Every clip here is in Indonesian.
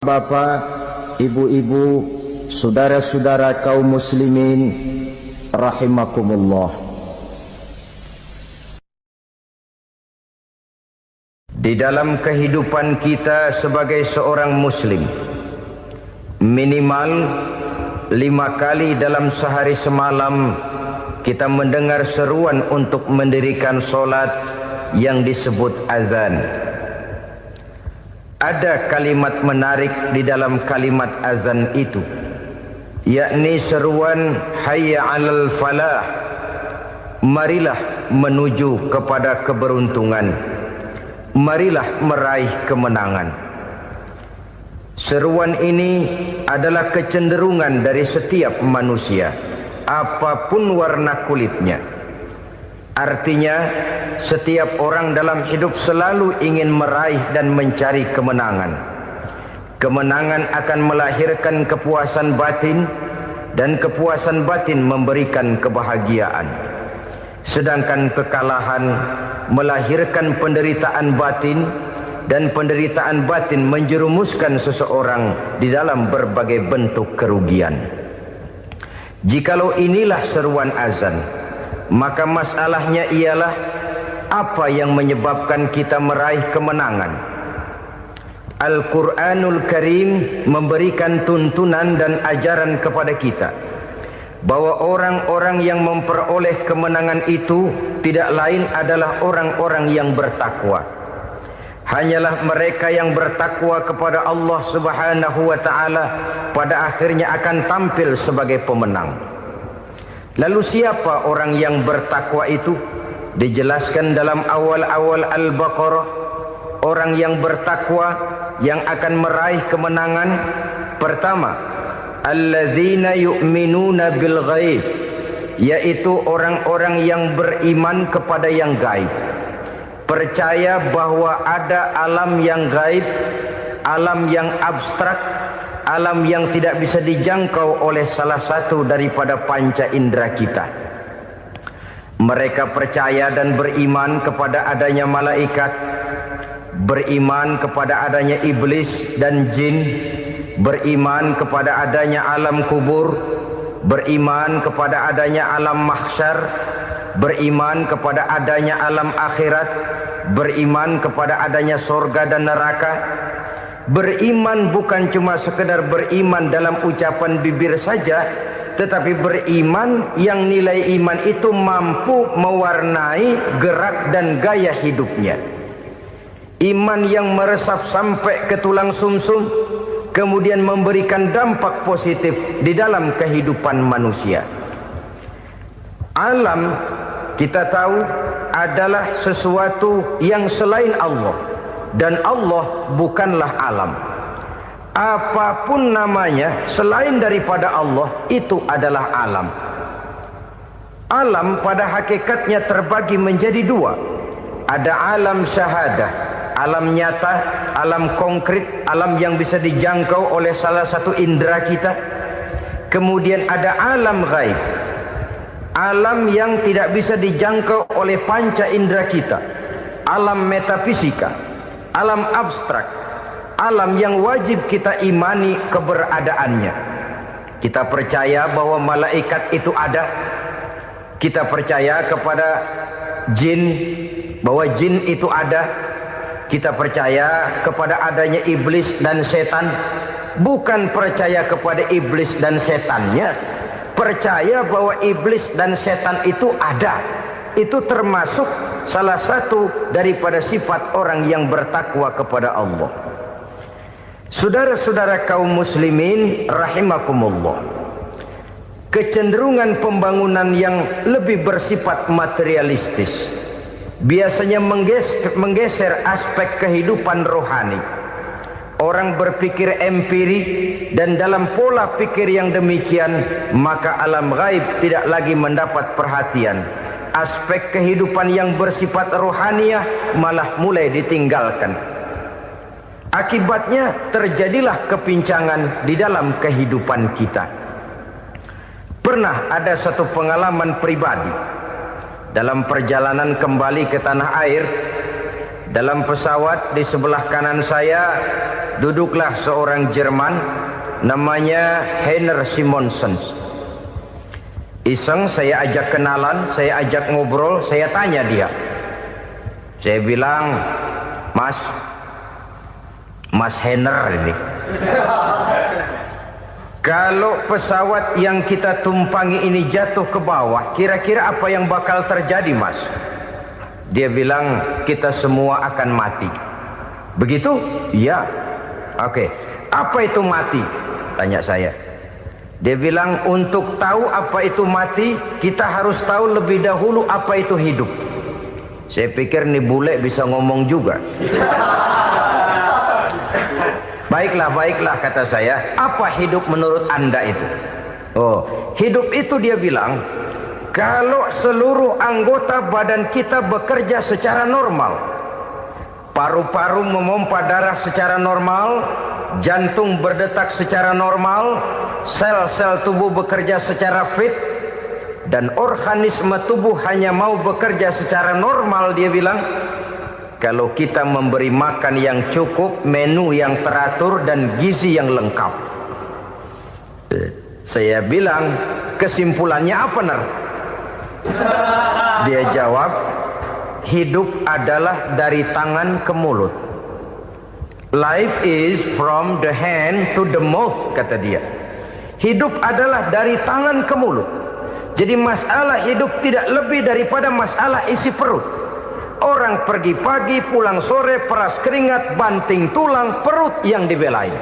Bapak, ibu-ibu, saudara-saudara kaum muslimin rahimakumullah. Di dalam kehidupan kita sebagai seorang muslim, minimal 5 kali dalam sehari semalam kita mendengar seruan untuk mendirikan solat yang disebut azan. Ada kalimat menarik di dalam kalimat azan itu, yakni seruan hayya 'alal falah, marilah menuju kepada keberuntungan, marilah meraih kemenangan. Seruan ini adalah kecenderungan dari setiap manusia, apapun warna kulitnya. Artinya, setiap orang dalam hidup selalu ingin meraih dan mencari kemenangan. Kemenangan akan melahirkan kepuasan batin, dan kepuasan batin memberikan kebahagiaan. Sedangkan kekalahan melahirkan penderitaan batin, dan penderitaan batin menjerumuskan seseorang di dalam berbagai bentuk kerugian. Jikalau inilah seruan azan, maka masalahnya ialah apa yang menyebabkan kita meraih kemenangan. Al-Quranul Karim memberikan tuntunan dan ajaran kepada kita bahwa orang-orang yang memperoleh kemenangan itu tidak lain adalah orang-orang yang bertakwa. Hanyalah mereka yang bertakwa kepada Allah Subhanahu wa ta'ala pada akhirnya akan tampil sebagai pemenang. Lalu siapa orang yang bertakwa itu? Dijelaskan dalam awal-awal Al-Baqarah, orang yang bertakwa yang akan meraih kemenangan. Pertama, allazina yu'minuna bil ghaib, yaitu orang-orang yang beriman kepada yang gaib. Percaya bahwa ada alam yang gaib, alam yang abstrak, alam yang tidak bisa dijangkau oleh salah satu daripada panca indera kita. Mereka percaya dan beriman kepada adanya malaikat, beriman kepada adanya iblis dan jin, beriman kepada adanya alam kubur, beriman kepada adanya alam mahsyar, beriman kepada adanya alam akhirat, beriman kepada adanya surga dan neraka. Beriman bukan cuma sekedar beriman dalam ucapan bibir saja, tetapi beriman yang nilai iman itu mampu mewarnai gerak dan gaya hidupnya. Iman yang meresap sampai ke tulang sumsum, kemudian memberikan dampak positif di dalam kehidupan manusia. Alam, kita tahu, adalah sesuatu yang selain Allah, dan Allah bukanlah alam. Apapun namanya selain daripada Allah, itu adalah alam. Alam pada hakikatnya terbagi menjadi dua. Ada alam syahadah, alam nyata, alam konkret, alam yang bisa dijangkau oleh salah satu indera kita. Kemudian ada alam ghaib, alam yang tidak bisa dijangkau oleh panca indera kita, alam metafisika, alam abstrak, alam yang wajib kita imani keberadaannya. Kita percaya bahwa malaikat itu ada. Kita percaya kepada jin, bahwa jin itu ada. Kita percaya kepada adanya iblis dan setan. Bukan percaya kepada iblis dan setannya, percaya bahwa iblis dan setan itu ada. Itu termasuk salah satu daripada sifat orang yang bertakwa kepada Allah. Saudara-saudara kaum muslimin rahimakumullah, kecenderungan pembangunan yang lebih bersifat materialistis biasanya menggeser aspek kehidupan rohani. Orang berpikir empiri, dan dalam pola pikir yang demikian, maka alam gaib tidak lagi mendapat perhatian. Aspek kehidupan yang bersifat rohaniah malah mulai ditinggalkan. Akibatnya terjadilah kepincangan di dalam kehidupan kita. Pernah ada satu pengalaman pribadi dalam perjalanan kembali ke tanah air. Dalam pesawat di sebelah kanan saya duduklah seorang Jerman, namanya Heiner Simonsen. Iseng saya ajak kenalan, saya ajak ngobrol, saya tanya dia. Saya bilang, Mas Heiner ini, kalau pesawat yang kita tumpangi ini jatuh ke bawah, kira-kira apa yang bakal terjadi, Mas? Dia bilang, kita semua akan mati. Begitu? Iya. Oke. Apa itu mati? Tanya saya. Dia bilang, untuk tahu apa itu mati, kita harus tahu lebih dahulu apa itu hidup. Saya pikir nih bule bisa ngomong juga. Baiklah kata saya. Apa hidup menurut Anda itu? Oh, hidup itu dia bilang, kalau seluruh anggota badan kita bekerja secara normal, paru-paru memompa darah secara normal, jantung berdetak secara normal, sel-sel tubuh bekerja secara fit, dan organisme tubuh hanya mau bekerja secara normal, dia bilang, kalau kita memberi makan yang cukup, menu yang teratur, dan gizi yang lengkap. Saya bilang, kesimpulannya apa, Ner? Dia jawab, hidup adalah dari tangan ke mulut. Life is from the hand to the mouth, kata dia. Hidup adalah dari tangan ke mulut. Jadi masalah hidup tidak lebih daripada masalah isi perut. Orang pergi pagi, pulang sore, peras keringat, banting tulang, perut yang dibelain.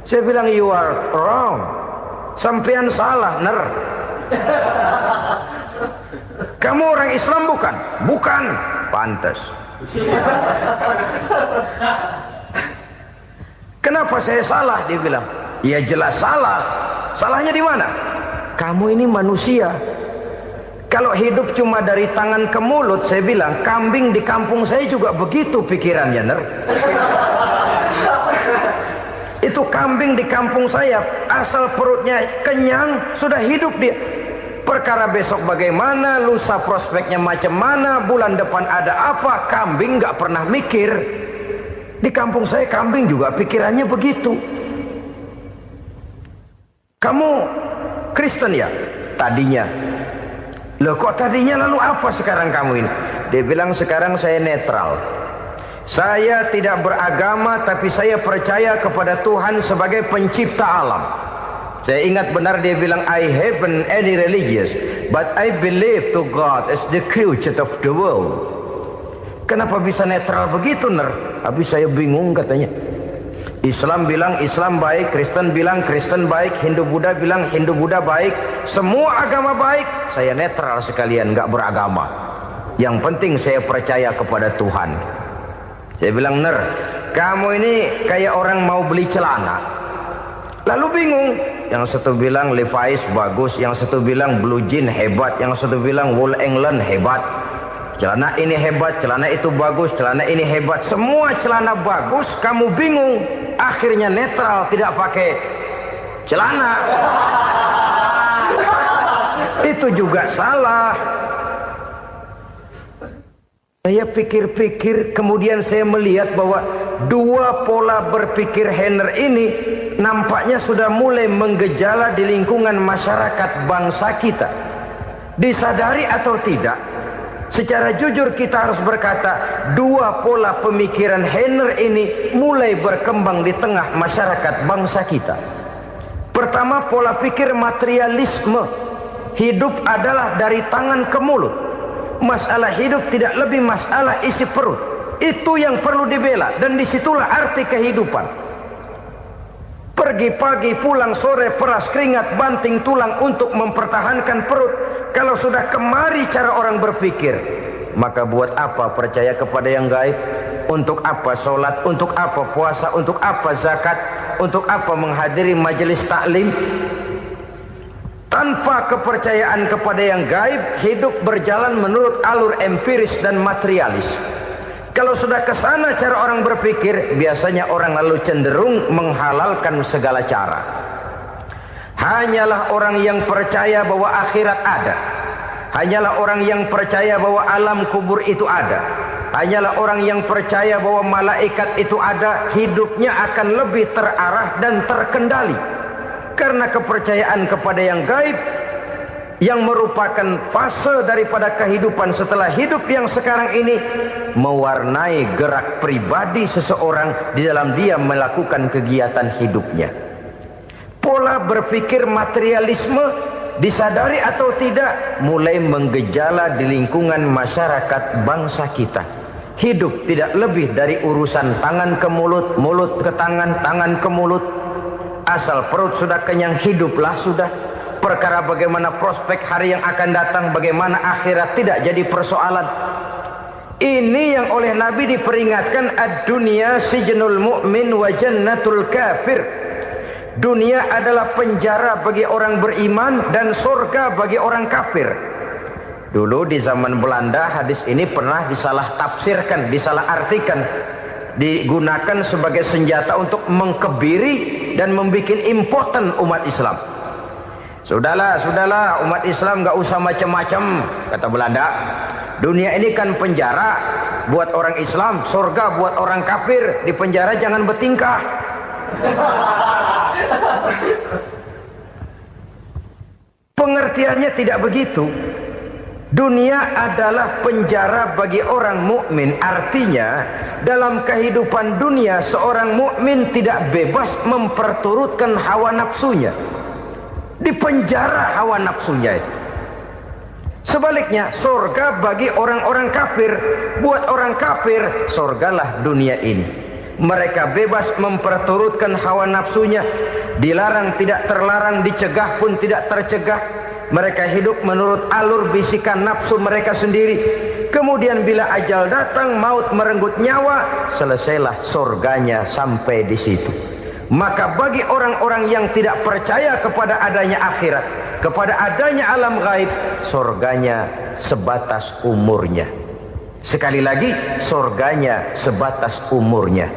Saya bilang, you are wrong. Sampean salah, Ner. Kamu orang Islam bukan? Bukan. Pantas. Kenapa saya salah? Dia bilang. Ya jelas salah. Salahnya di mana? Kamu ini manusia. Kalau hidup cuma dari tangan ke mulut, saya bilang, kambing di kampung saya juga begitu pikirannya, Ner. Itu kambing di kampung saya, asal perutnya kenyang, sudah hidup dia. Perkara besok bagaimana, lusa prospeknya macam mana, bulan depan ada apa, kambing nggak pernah mikir. Di kampung saya kambing juga pikirannya begitu. Kamu Kristen ya? Tadinya. Loh kok tadinya, lalu apa sekarang kamu ini? Dia bilang, sekarang saya netral. Saya tidak beragama, tapi saya percaya kepada Tuhan sebagai pencipta alam. Saya ingat benar dia bilang, I haven't any religious, but I believe to God as the creator of the world. Kenapa bisa netral begitu, Ner? Habis saya bingung katanya. Islam bilang Islam baik, Kristen bilang Kristen baik, Hindu Buddha bilang Hindu Buddha baik, semua agama baik. Saya netral sekalian, nggak beragama. Yang penting saya percaya kepada Tuhan. Saya bilang, Ner, kamu ini kayak orang mau beli celana, lalu bingung. Yang satu bilang Levi's bagus, yang satu bilang Blue Jean hebat, yang satu bilang Wool England hebat. Celana ini hebat, celana itu bagus, celana ini hebat. Semua celana bagus, kamu bingung. Akhirnya netral, tidak pakai celana. Itu juga salah. Saya pikir-pikir, kemudian saya melihat bahwa dua pola berpikir Heiner ini nampaknya sudah mulai menggejala di lingkungan masyarakat bangsa kita. Disadari atau tidak, secara jujur kita harus berkata, dua pola pemikiran Heiner ini mulai berkembang di tengah masyarakat bangsa kita. Pertama, pola pikir materialisme. Hidup adalah dari tangan ke mulut. Masalah hidup tidak lebih masalah isi perut. Itu yang perlu dibela, dan disitulah arti kehidupan. Pergi pagi, pulang sore, peras keringat, banting tulang untuk mempertahankan perut. Kalau sudah kemari cara orang berpikir, maka buat apa percaya kepada yang gaib? Untuk apa sholat? Untuk apa puasa? Untuk apa zakat? Untuk apa menghadiri majelis taklim? Tanpa kepercayaan kepada yang gaib, hidup berjalan menurut alur empiris dan materialis. Kalau sudah ke sana cara orang berpikir, biasanya orang lalu cenderung menghalalkan segala cara. Hanyalah orang yang percaya bahwa akhirat ada, hanyalah orang yang percaya bahwa alam kubur itu ada, hanyalah orang yang percaya bahwa malaikat itu ada, hidupnya akan lebih terarah dan terkendali. Karena kepercayaan kepada yang gaib, yang merupakan fase daripada kehidupan setelah hidup yang sekarang ini, mewarnai gerak pribadi seseorang di dalam dia melakukan kegiatan hidupnya. Pola berpikir materialisme, disadari atau tidak, mulai menggejala di lingkungan masyarakat bangsa kita. Hidup tidak lebih dari urusan tangan ke mulut, mulut ke tangan, tangan ke mulut. Asal perut sudah kenyang, hiduplah sudah. Perkara bagaimana prospek hari yang akan datang, bagaimana akhirat, tidak jadi persoalan. Ini yang oleh Nabi diperingatkan, ad-dunya sijnul mu'min wa jannatul kafir. Dunia adalah penjara bagi orang beriman dan surga bagi orang kafir. Dulu di zaman Belanda hadis ini pernah disalah tafsirkan, disalah artikan, digunakan sebagai senjata untuk mengkebiri dan membuat impoten umat Islam. Sudahlah umat Islam gak usah macam-macam, kata Belanda. Dunia ini kan penjara buat orang Islam, surga buat orang kafir. Di penjara jangan bertingkah. Pengertiannya tidak begitu. Dunia adalah penjara bagi orang mukmin. Artinya dalam kehidupan dunia seorang mukmin tidak bebas memperturutkan hawa nafsunya. Di penjara hawa nafsunya itu. Sebaliknya surga bagi orang-orang kafir. Buat orang kafir, surgalah dunia ini. Mereka bebas memperturutkan hawa nafsunya. Dilarang tidak terlarang, dicegah pun tidak tercegah. Mereka hidup menurut alur bisikan nafsu mereka sendiri. Kemudian bila ajal datang, maut merenggut nyawa, selesailah surganya sampai di situ. Maka bagi orang-orang yang tidak percaya kepada adanya akhirat, kepada adanya alam gaib, surganya sebatas umurnya. Sekali lagi, surganya sebatas umurnya.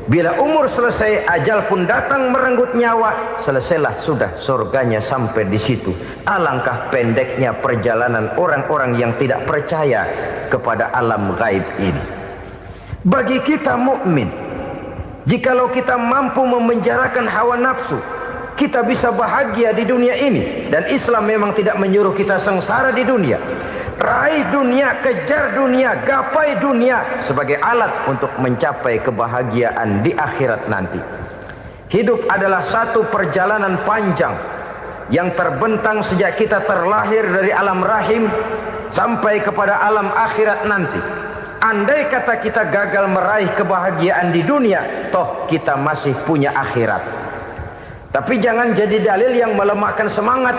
Bila umur selesai, ajal pun datang merenggut nyawa, selesailah sudah surganya sampai di situ. Alangkah pendeknya perjalanan orang-orang yang tidak percaya kepada alam gaib ini. Bagi kita mukmin, jikalau kita mampu memenjarakan hawa nafsu, kita bisa bahagia di dunia ini. Dan Islam memang tidak menyuruh kita sengsara di dunia. Raih dunia, kejar dunia, gapai dunia sebagai alat untuk mencapai kebahagiaan di akhirat nanti. Hidup adalah satu perjalanan panjang yang terbentang sejak kita terlahir dari alam rahim sampai kepada alam akhirat nanti. Andai kata kita gagal meraih kebahagiaan di dunia, toh kita masih punya akhirat. Tapi jangan jadi dalil yang melemahkan semangat.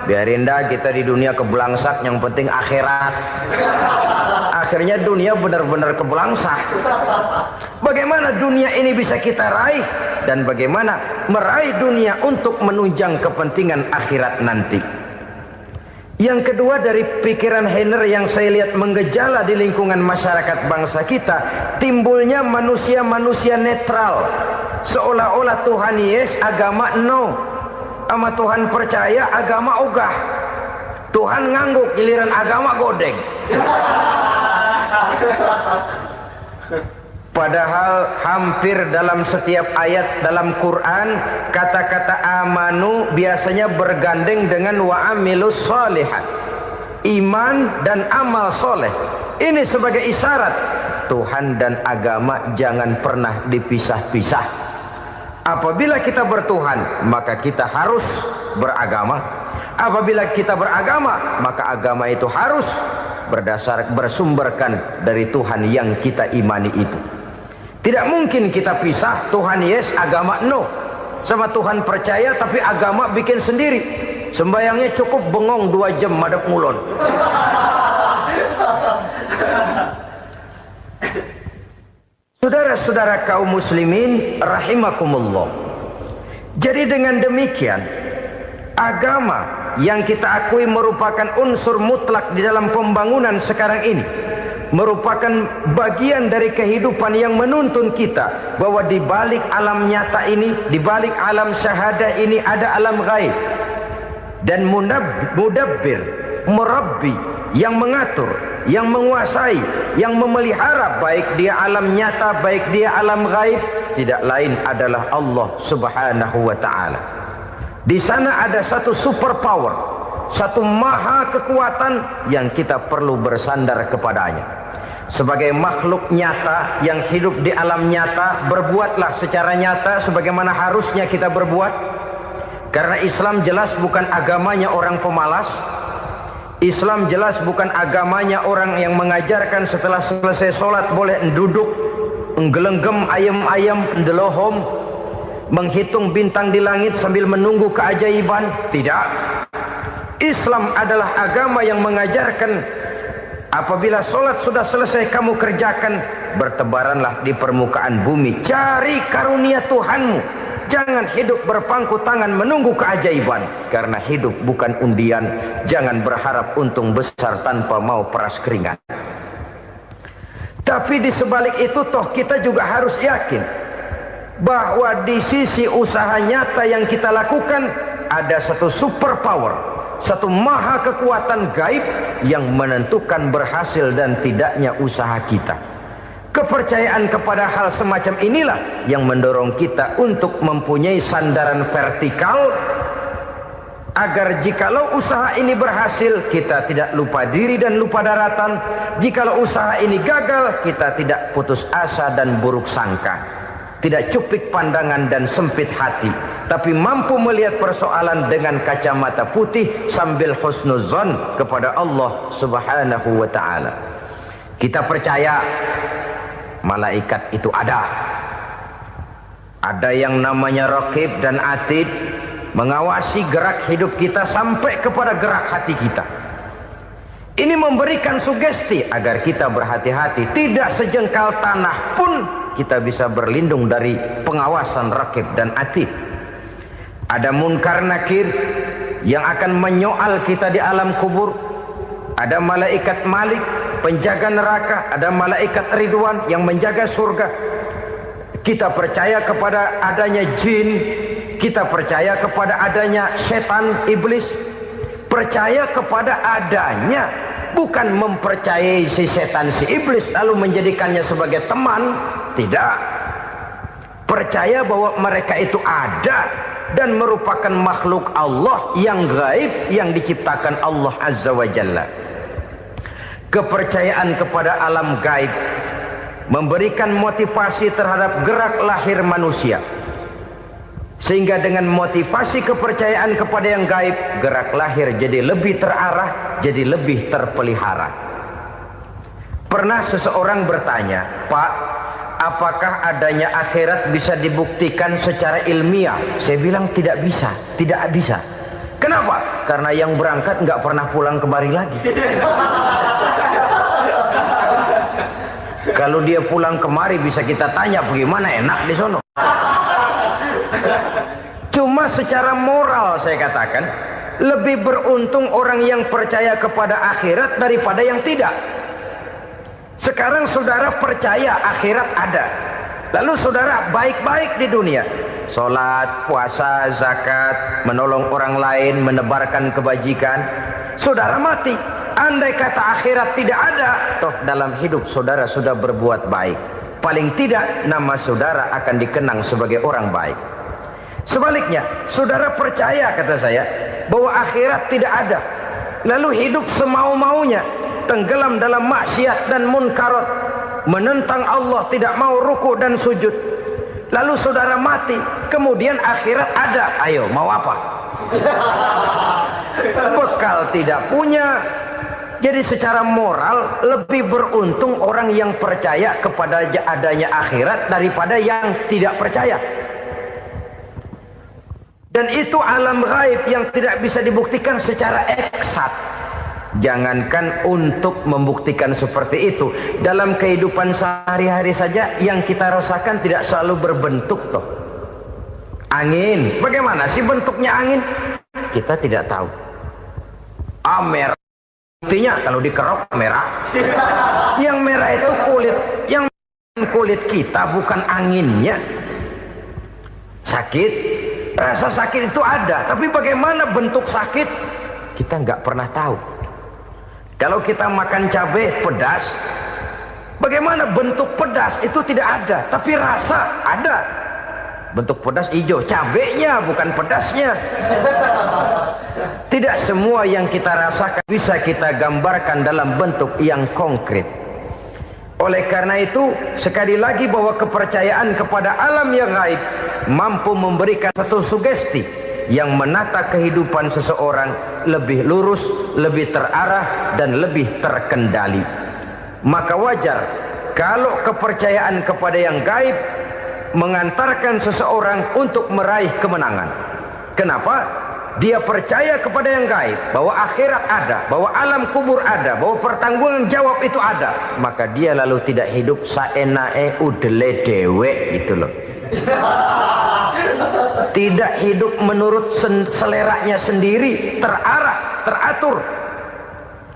Biarin dah kita di dunia kebelangsak, yang penting akhirat. Akhirnya dunia benar-benar kebelangsak. Bagaimana dunia ini bisa kita raih, dan bagaimana meraih dunia untuk menunjang kepentingan akhirat nanti. Yang kedua, dari pikiran Heiner yang saya lihat menggejala di lingkungan masyarakat bangsa kita, timbulnya manusia-manusia netral. Seolah-olah Tuhan yes, agama no. Sama Tuhan percaya, agama ogah. Tuhan ngangguk, giliran agama godeng. Padahal hampir dalam setiap ayat dalam Quran, kata-kata amanu biasanya bergandeng dengan wa amilus sholihat. Iman dan amal soleh. Ini sebagai isyarat Tuhan dan agama jangan pernah dipisah-pisah. Apabila kita bertuhan, maka kita harus beragama. Apabila kita beragama, maka agama itu harus bersumberkan dari Tuhan yang kita imani itu. Tidak mungkin kita pisah, Tuhan yes, agama no. Sama Tuhan percaya tapi agama bikin sendiri. Sembayangnya cukup bengong 2 jam madep mulon. Saudara-saudara kaum muslimin rahimakumullah. Jadi dengan demikian, agama yang kita akui merupakan unsur mutlak di dalam pembangunan sekarang ini, merupakan bagian dari kehidupan yang menuntun kita bahwa di balik alam nyata ini, di balik alam syahadah ini ada alam gaib. Dan mudabbir, murabbi yang mengatur, yang menguasai, yang memelihara, baik dia alam nyata, baik dia alam gaib, tidak lain adalah Allah Subhanahu wa ta'ala. Di sana ada satu super power, satu maha kekuatan yang kita perlu bersandar kepadanya. Sebagai makhluk nyata yang hidup di alam nyata, berbuatlah secara nyata sebagaimana harusnya kita berbuat. Karena Islam jelas bukan agamanya orang pemalas. Islam jelas bukan agamanya orang yang mengajarkan setelah selesai sholat boleh duduk, nggelenggem ayam-ayam, ndelohom, menghitung bintang di langit sambil menunggu keajaiban. Tidak. Islam adalah agama yang mengajarkan apabila sholat sudah selesai kamu kerjakan, bertebaranlah di permukaan bumi, cari karunia Tuhanmu. Jangan hidup berpangku tangan menunggu keajaiban. Karena hidup bukan undian. Jangan berharap untung besar tanpa mau peras keringat. Tapi di sebalik itu toh kita juga harus yakin bahwa di sisi usaha nyata yang kita lakukan ada satu super power, satu maha kekuatan gaib yang menentukan berhasil dan tidaknya usaha kita. Kepercayaan kepada hal semacam inilah yang mendorong kita untuk mempunyai sandaran vertikal, agar jikalau usaha ini berhasil, kita tidak lupa diri dan lupa daratan. Jikalau usaha ini gagal, kita tidak putus asa dan buruk sangka, tidak cupik pandangan dan sempit hati, tapi mampu melihat persoalan dengan kacamata putih sambil husnuzon kepada Allah Subhanahu wa ta'ala. Kita percaya malaikat itu ada. Ada yang namanya Raqib dan Atid, mengawasi gerak hidup kita sampai kepada gerak hati kita. Ini memberikan sugesti agar kita berhati-hati. Tidak sejengkal tanah pun kita bisa berlindung dari pengawasan Raqib dan Atid. Ada Munkar Nakir yang akan menyoal kita di alam kubur. Ada malaikat Malik, penjaga neraka. Ada malaikat Ridwan yang menjaga surga. Kita percaya kepada adanya jin, kita percaya kepada adanya setan, iblis. Percaya kepada adanya, bukan mempercayai si setan, si iblis lalu menjadikannya sebagai teman. Tidak. Percaya bahwa mereka itu ada dan merupakan makhluk Allah yang gaib, yang diciptakan Allah Azza wa Jalla. Kepercayaan kepada alam gaib memberikan motivasi terhadap gerak lahir manusia, sehingga dengan motivasi kepercayaan kepada yang gaib, gerak lahir jadi lebih terarah, jadi lebih terpelihara. Pernah seseorang bertanya, "Pak, apakah adanya akhirat bisa dibuktikan secara ilmiah?" Saya bilang tidak bisa, tidak bisa. Kenapa? Karena yang berangkat nggak pernah pulang kemari lagi. Kalau dia pulang kemari bisa kita tanya bagaimana enak di sono. Cuma secara moral saya katakan, lebih beruntung orang yang percaya kepada akhirat daripada yang tidak. Sekarang saudara percaya akhirat ada, lalu saudara baik-baik di dunia, sholat, puasa, zakat, menolong orang lain, menebarkan kebajikan. Saudara mati, andai kata akhirat tidak ada, toh dalam hidup saudara sudah berbuat baik. Paling tidak nama saudara akan dikenang sebagai orang baik. Sebaliknya, saudara percaya, kata saya, bahwa akhirat tidak ada, lalu hidup semau-maunya, tenggelam dalam maksiat dan munkarat, menentang Allah, tidak mau ruku dan sujud. Lalu saudara mati, kemudian akhirat ada. Ayo, mau apa? Bekal tidak punya. Jadi secara moral lebih beruntung orang yang percaya kepada adanya akhirat daripada yang tidak percaya. Dan itu alam gaib yang tidak bisa dibuktikan secara eksat. Jangankan untuk membuktikan seperti itu, dalam kehidupan sehari-hari saja yang kita rasakan tidak selalu berbentuk toh. Angin, bagaimana sih bentuknya angin? Kita tidak tahu. Merah, buktinya kalau dikerok merah. Yang merah itu kulit, yang kulit kita bukan anginnya. Sakit, rasa sakit itu ada, tapi bagaimana bentuk sakit kita nggak pernah tahu. Kalau kita makan cabai pedas, bagaimana bentuk pedas itu tidak ada, tapi rasa ada. Bentuk pedas hijau, cabenya bukan pedasnya. Tidak semua yang kita rasakan bisa kita gambarkan dalam bentuk yang konkret. Oleh karena itu, sekali lagi bahwa kepercayaan kepada alam yang gaib mampu memberikan satu sugesti yang menata kehidupan seseorang lebih lurus, lebih terarah, dan lebih terkendali. Maka wajar kalau kepercayaan kepada yang gaib mengantarkan seseorang untuk meraih kemenangan. Kenapa? Dia percaya kepada yang gaib, bahwa akhirat ada, bahwa alam kubur ada, bahwa pertanggungan jawab itu ada. Maka dia lalu tidak hidup saenae udele dewe, itu loh. Tidak hidup menurut seleranya sendiri, terarah, teratur.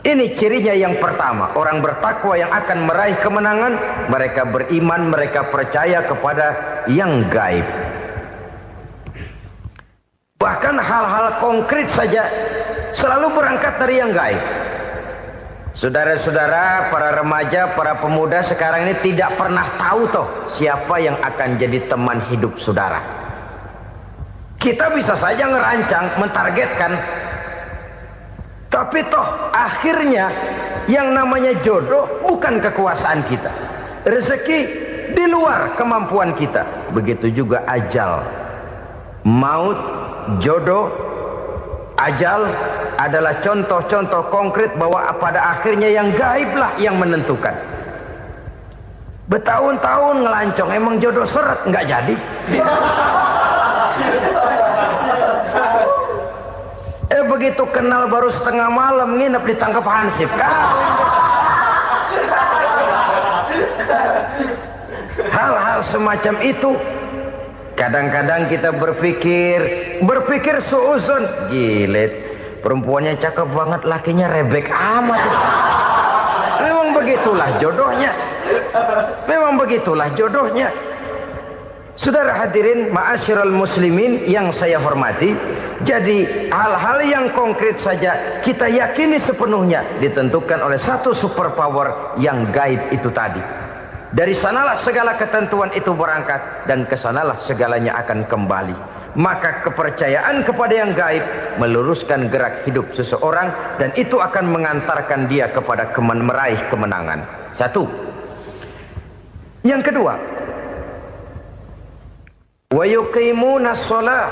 Ini cirinya yang pertama. Orang bertakwa yang akan meraih kemenangan, mereka beriman, mereka percaya kepada yang gaib. Bahkan hal-hal konkret saja selalu berangkat dari yang gaib. Saudara-saudara, para remaja, para pemuda sekarang ini tidak pernah tahu toh siapa yang akan jadi teman hidup saudara. Kita bisa saja ngerancang, mentargetkan, tapi toh akhirnya yang namanya jodoh bukan kekuasaan kita. Rezeki di luar kemampuan kita. Begitu juga ajal, maut, jodoh, ajal adalah contoh-contoh konkret bahwa pada akhirnya yang gaiblah yang menentukan. Bertahun-tahun ngelancong, emang jodoh seret nggak jadi. Begitu kenal baru setengah malam nginep ditangkap hansip kan. Hal-hal semacam itu kadang-kadang kita berpikir suuzon, gilet, perempuannya cakep banget, lakinya rebek amat. Memang begitulah jodohnya. Memang begitulah jodohnya. Saudara hadirin ma'asyiral muslimin yang saya hormati, jadi hal-hal yang konkret saja kita yakini sepenuhnya ditentukan oleh satu superpower yang gaib itu tadi. Dari sanalah segala ketentuan itu berangkat dan kesanalah segalanya akan kembali. Maka kepercayaan kepada yang gaib meluruskan gerak hidup seseorang dan itu akan mengantarkan dia kepada meraih kemenangan. Satu. Yang kedua, wa yuqimuna shalah.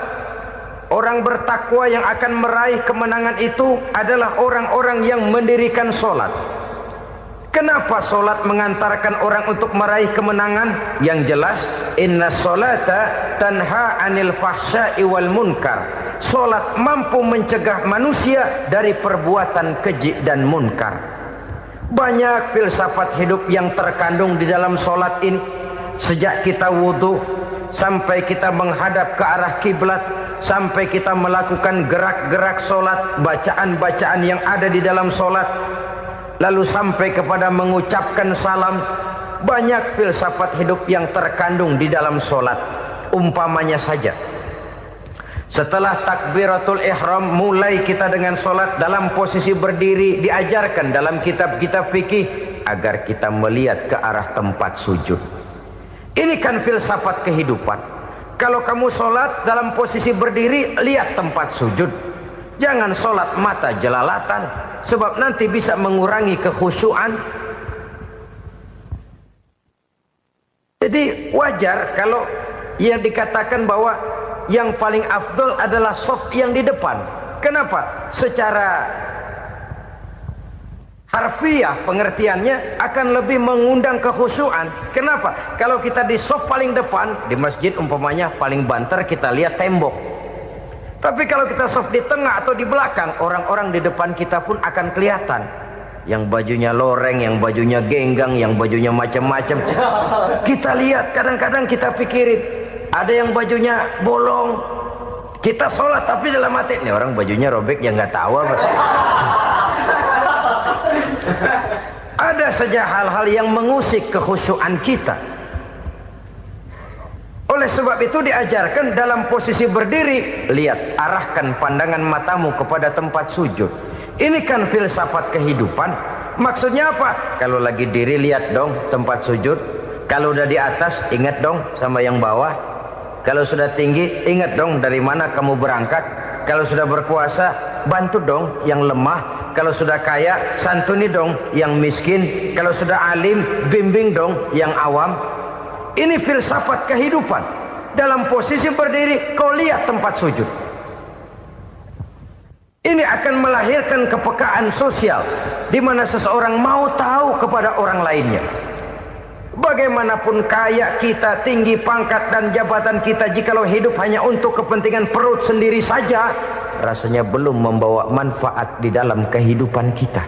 Orang bertakwa yang akan meraih kemenangan itu adalah orang-orang yang mendirikan sholat. Kenapa sholat mengantarkan orang untuk meraih kemenangan? Yang jelas, inna sholata tanha anil fahsya'i wal munkar. Sholat mampu mencegah manusia dari perbuatan keji dan munkar. Banyak filsafat hidup yang terkandung di dalam sholat ini. Sejak kita wudhu sampai kita menghadap ke arah kiblat, sampai kita melakukan gerak-gerak sholat, bacaan-bacaan yang ada di dalam sholat, lalu sampai kepada mengucapkan salam. Banyak filsafat hidup yang terkandung di dalam sholat. Umpamanya saja, setelah takbiratul ihram mulai kita dengan sholat dalam posisi berdiri, diajarkan dalam kitab-kitab fikih agar kita melihat ke arah tempat sujud. Ini kan filsafat kehidupan. Kalau kamu sholat dalam posisi berdiri, lihat tempat sujud. Jangan sholat mata jelalatan, sebab nanti bisa mengurangi kekhusyuan. Jadi wajar kalau yang dikatakan bahwa yang paling afdol adalah shaf yang di depan. Kenapa? Secara harfiah pengertiannya akan lebih mengundang kekhusyuan. Kenapa? Kalau kita di shaf paling depan di masjid umpamanya paling banter kita lihat tembok. Tapi kalau kita shaf di tengah atau di belakang, orang-orang di depan kita pun akan kelihatan. Yang bajunya loreng, yang bajunya genggang, yang bajunya macam-macam. Kita lihat, kadang-kadang kita pikirin, ada yang bajunya bolong. Kita sholat tapi dalam hati, nih orang bajunya robek ya nggak tahu apa. Ada saja hal-hal yang mengusik kekhusyuan kita. Oleh sebab itu diajarkan dalam posisi berdiri, lihat, arahkan pandangan matamu kepada tempat sujud. Ini kan filsafat kehidupan. Maksudnya apa? Kalau lagi diri lihat dong tempat sujud. Kalau udah di atas ingat dong sama yang bawah. Kalau sudah tinggi ingat dong dari mana kamu berangkat. Kalau sudah berkuasa bantu dong yang lemah. Kalau sudah kaya santuni dong yang miskin. Kalau sudah alim bimbing dong yang awam. Ini filsafat kehidupan. Dalam posisi berdiri kau lihat tempat sujud. Ini akan melahirkan kepekaan sosial di mana seseorang mau tahu kepada orang lainnya. Bagaimanapun kaya kita, tinggi pangkat dan jabatan kita, jikalau hidup hanya untuk kepentingan perut sendiri saja, rasanya belum membawa manfaat di dalam kehidupan kita.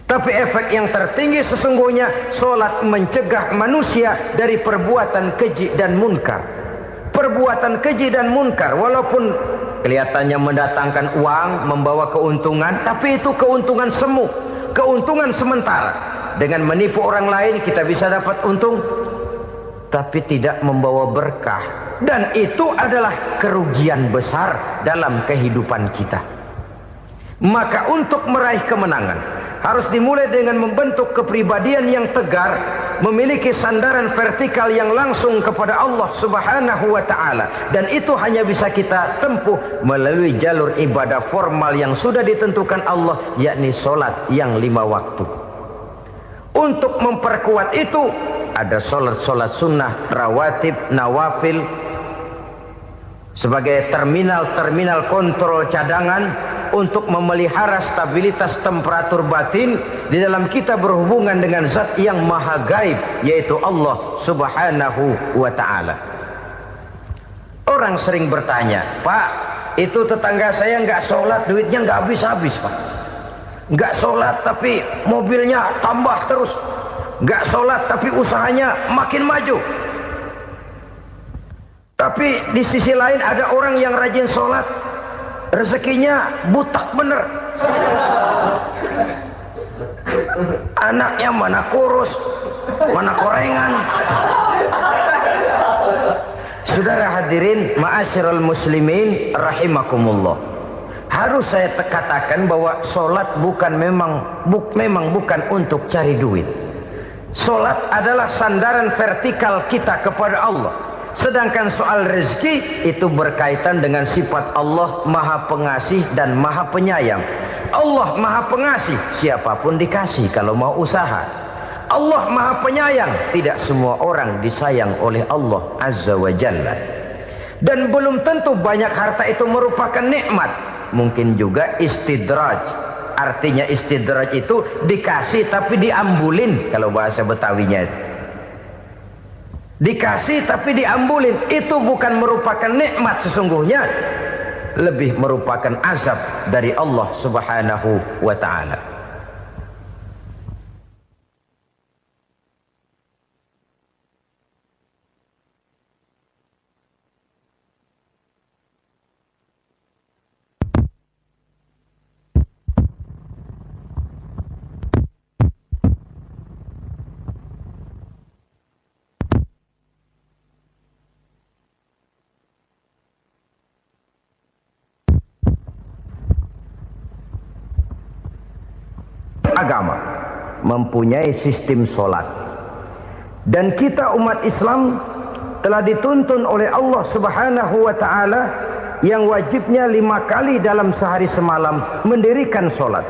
Tapi efek yang tertinggi sesungguhnya, solat mencegah manusia dari perbuatan keji dan munkar. Perbuatan keji dan munkar walaupun kelihatannya mendatangkan uang, membawa keuntungan, tapi itu keuntungan semu, keuntungan sementara. Dengan menipu orang lain kita bisa dapat untung, tapi tidak membawa berkah. Dan itu adalah kerugian besar dalam kehidupan kita. Maka untuk meraih kemenangan harus dimulai dengan membentuk kepribadian yang tegar, memiliki sandaran vertikal yang langsung kepada Allah Subhanahu wa ta'ala. Dan itu hanya bisa kita tempuh melalui jalur ibadah formal yang sudah ditentukan Allah, yakni solat yang 5 waktu. Untuk memperkuat itu ada solat-solat sunnah, rawatib, nawafil sebagai terminal-terminal kontrol cadangan untuk memelihara stabilitas temperatur batin di dalam kita berhubungan dengan zat yang maha gaib, yaitu Allah Subhanahu wa ta'ala. Orang sering bertanya, Pak, itu tetangga saya nggak sholat, duitnya nggak habis-habis, Pak. Nggak sholat tapi mobilnya tambah terus. Nggak sholat tapi usahanya makin maju. Tapi di sisi lain ada orang yang rajin sholat, rezekinya butak bener. Anaknya mana kurus, mana korengan. Saudara hadirin ma'asyiral muslimin rahimakumullah. Harus saya katakan bahwa solat memang bukan untuk cari duit. Solat adalah sandaran vertikal kita kepada Allah. Sedangkan soal rezeki itu berkaitan dengan sifat Allah maha pengasih dan maha penyayang. Allah maha pengasih, siapapun dikasih kalau mau usaha. Allah maha penyayang, tidak semua orang disayang oleh Allah Azza wa Jalla. Dan belum tentu banyak harta itu merupakan nikmat. Mungkin juga istidraj. Artinya istidraj itu dikasih tapi diambulin, kalau bahasa Betawinya itu. Dikasih tapi diambulin, itu bukan merupakan nikmat sesungguhnya, lebih merupakan azab dari Allah Subhanahu wa ta'ala. Agama mempunyai sistem solat, dan kita umat Islam telah dituntun oleh Allah Subhanahu wa ta'ala yang wajibnya 5 kali dalam sehari semalam mendirikan solat,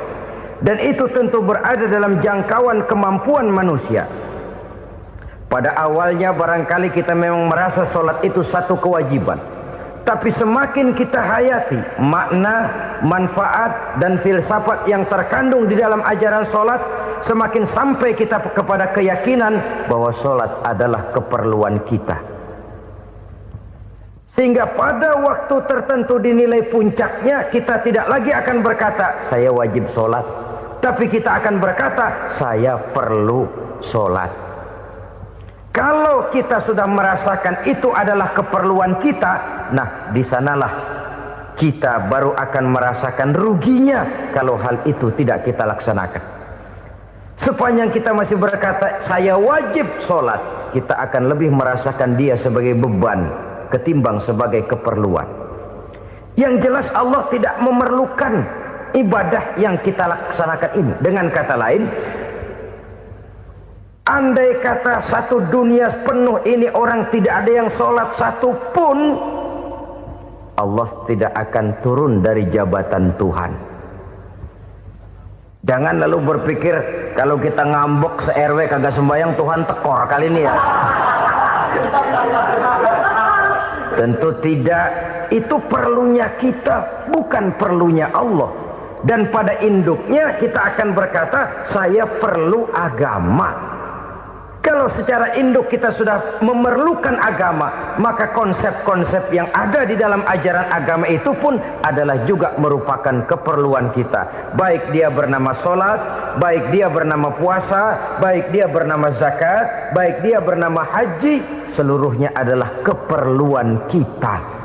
dan itu tentu berada dalam jangkauan kemampuan manusia. Pada awalnya barangkali kita memang merasa solat itu satu kewajiban, tapi semakin kita hayati makna, manfaat dan filsafat yang terkandung di dalam ajaran solat, semakin sampai kita kepada keyakinan bahwa solat adalah keperluan kita. Sehingga pada waktu tertentu dinilai puncaknya, kita tidak lagi akan berkata saya wajib solat, tapi kita akan berkata saya perlu solat. Kalau kita sudah merasakan itu adalah keperluan kita, nah di sanalah kita baru akan merasakan ruginya kalau hal itu tidak kita laksanakan. Sepanjang kita masih berkata saya wajib sholat, kita akan lebih merasakan dia sebagai beban ketimbang sebagai keperluan. Yang jelas Allah tidak memerlukan ibadah yang kita laksanakan ini. Dengan kata lain, andai kata satu dunia penuh ini orang tidak ada yang sholat satu pun, Allah tidak akan turun dari jabatan Tuhan. Jangan lalu berpikir kalau kita ngambek se-RW kagak sembahyang Tuhan tekor kali ini ya. Tentu tidak. Itu perlunya kita, bukan perlunya Allah. Dan pada induknya kita akan berkata, saya perlu agama. Kalau secara induk kita sudah memerlukan agama, maka konsep-konsep yang ada di dalam ajaran agama itu pun adalah juga merupakan keperluan kita. Baik dia bernama sholat, baik dia bernama puasa, baik dia bernama zakat, baik dia bernama haji, seluruhnya adalah keperluan kita.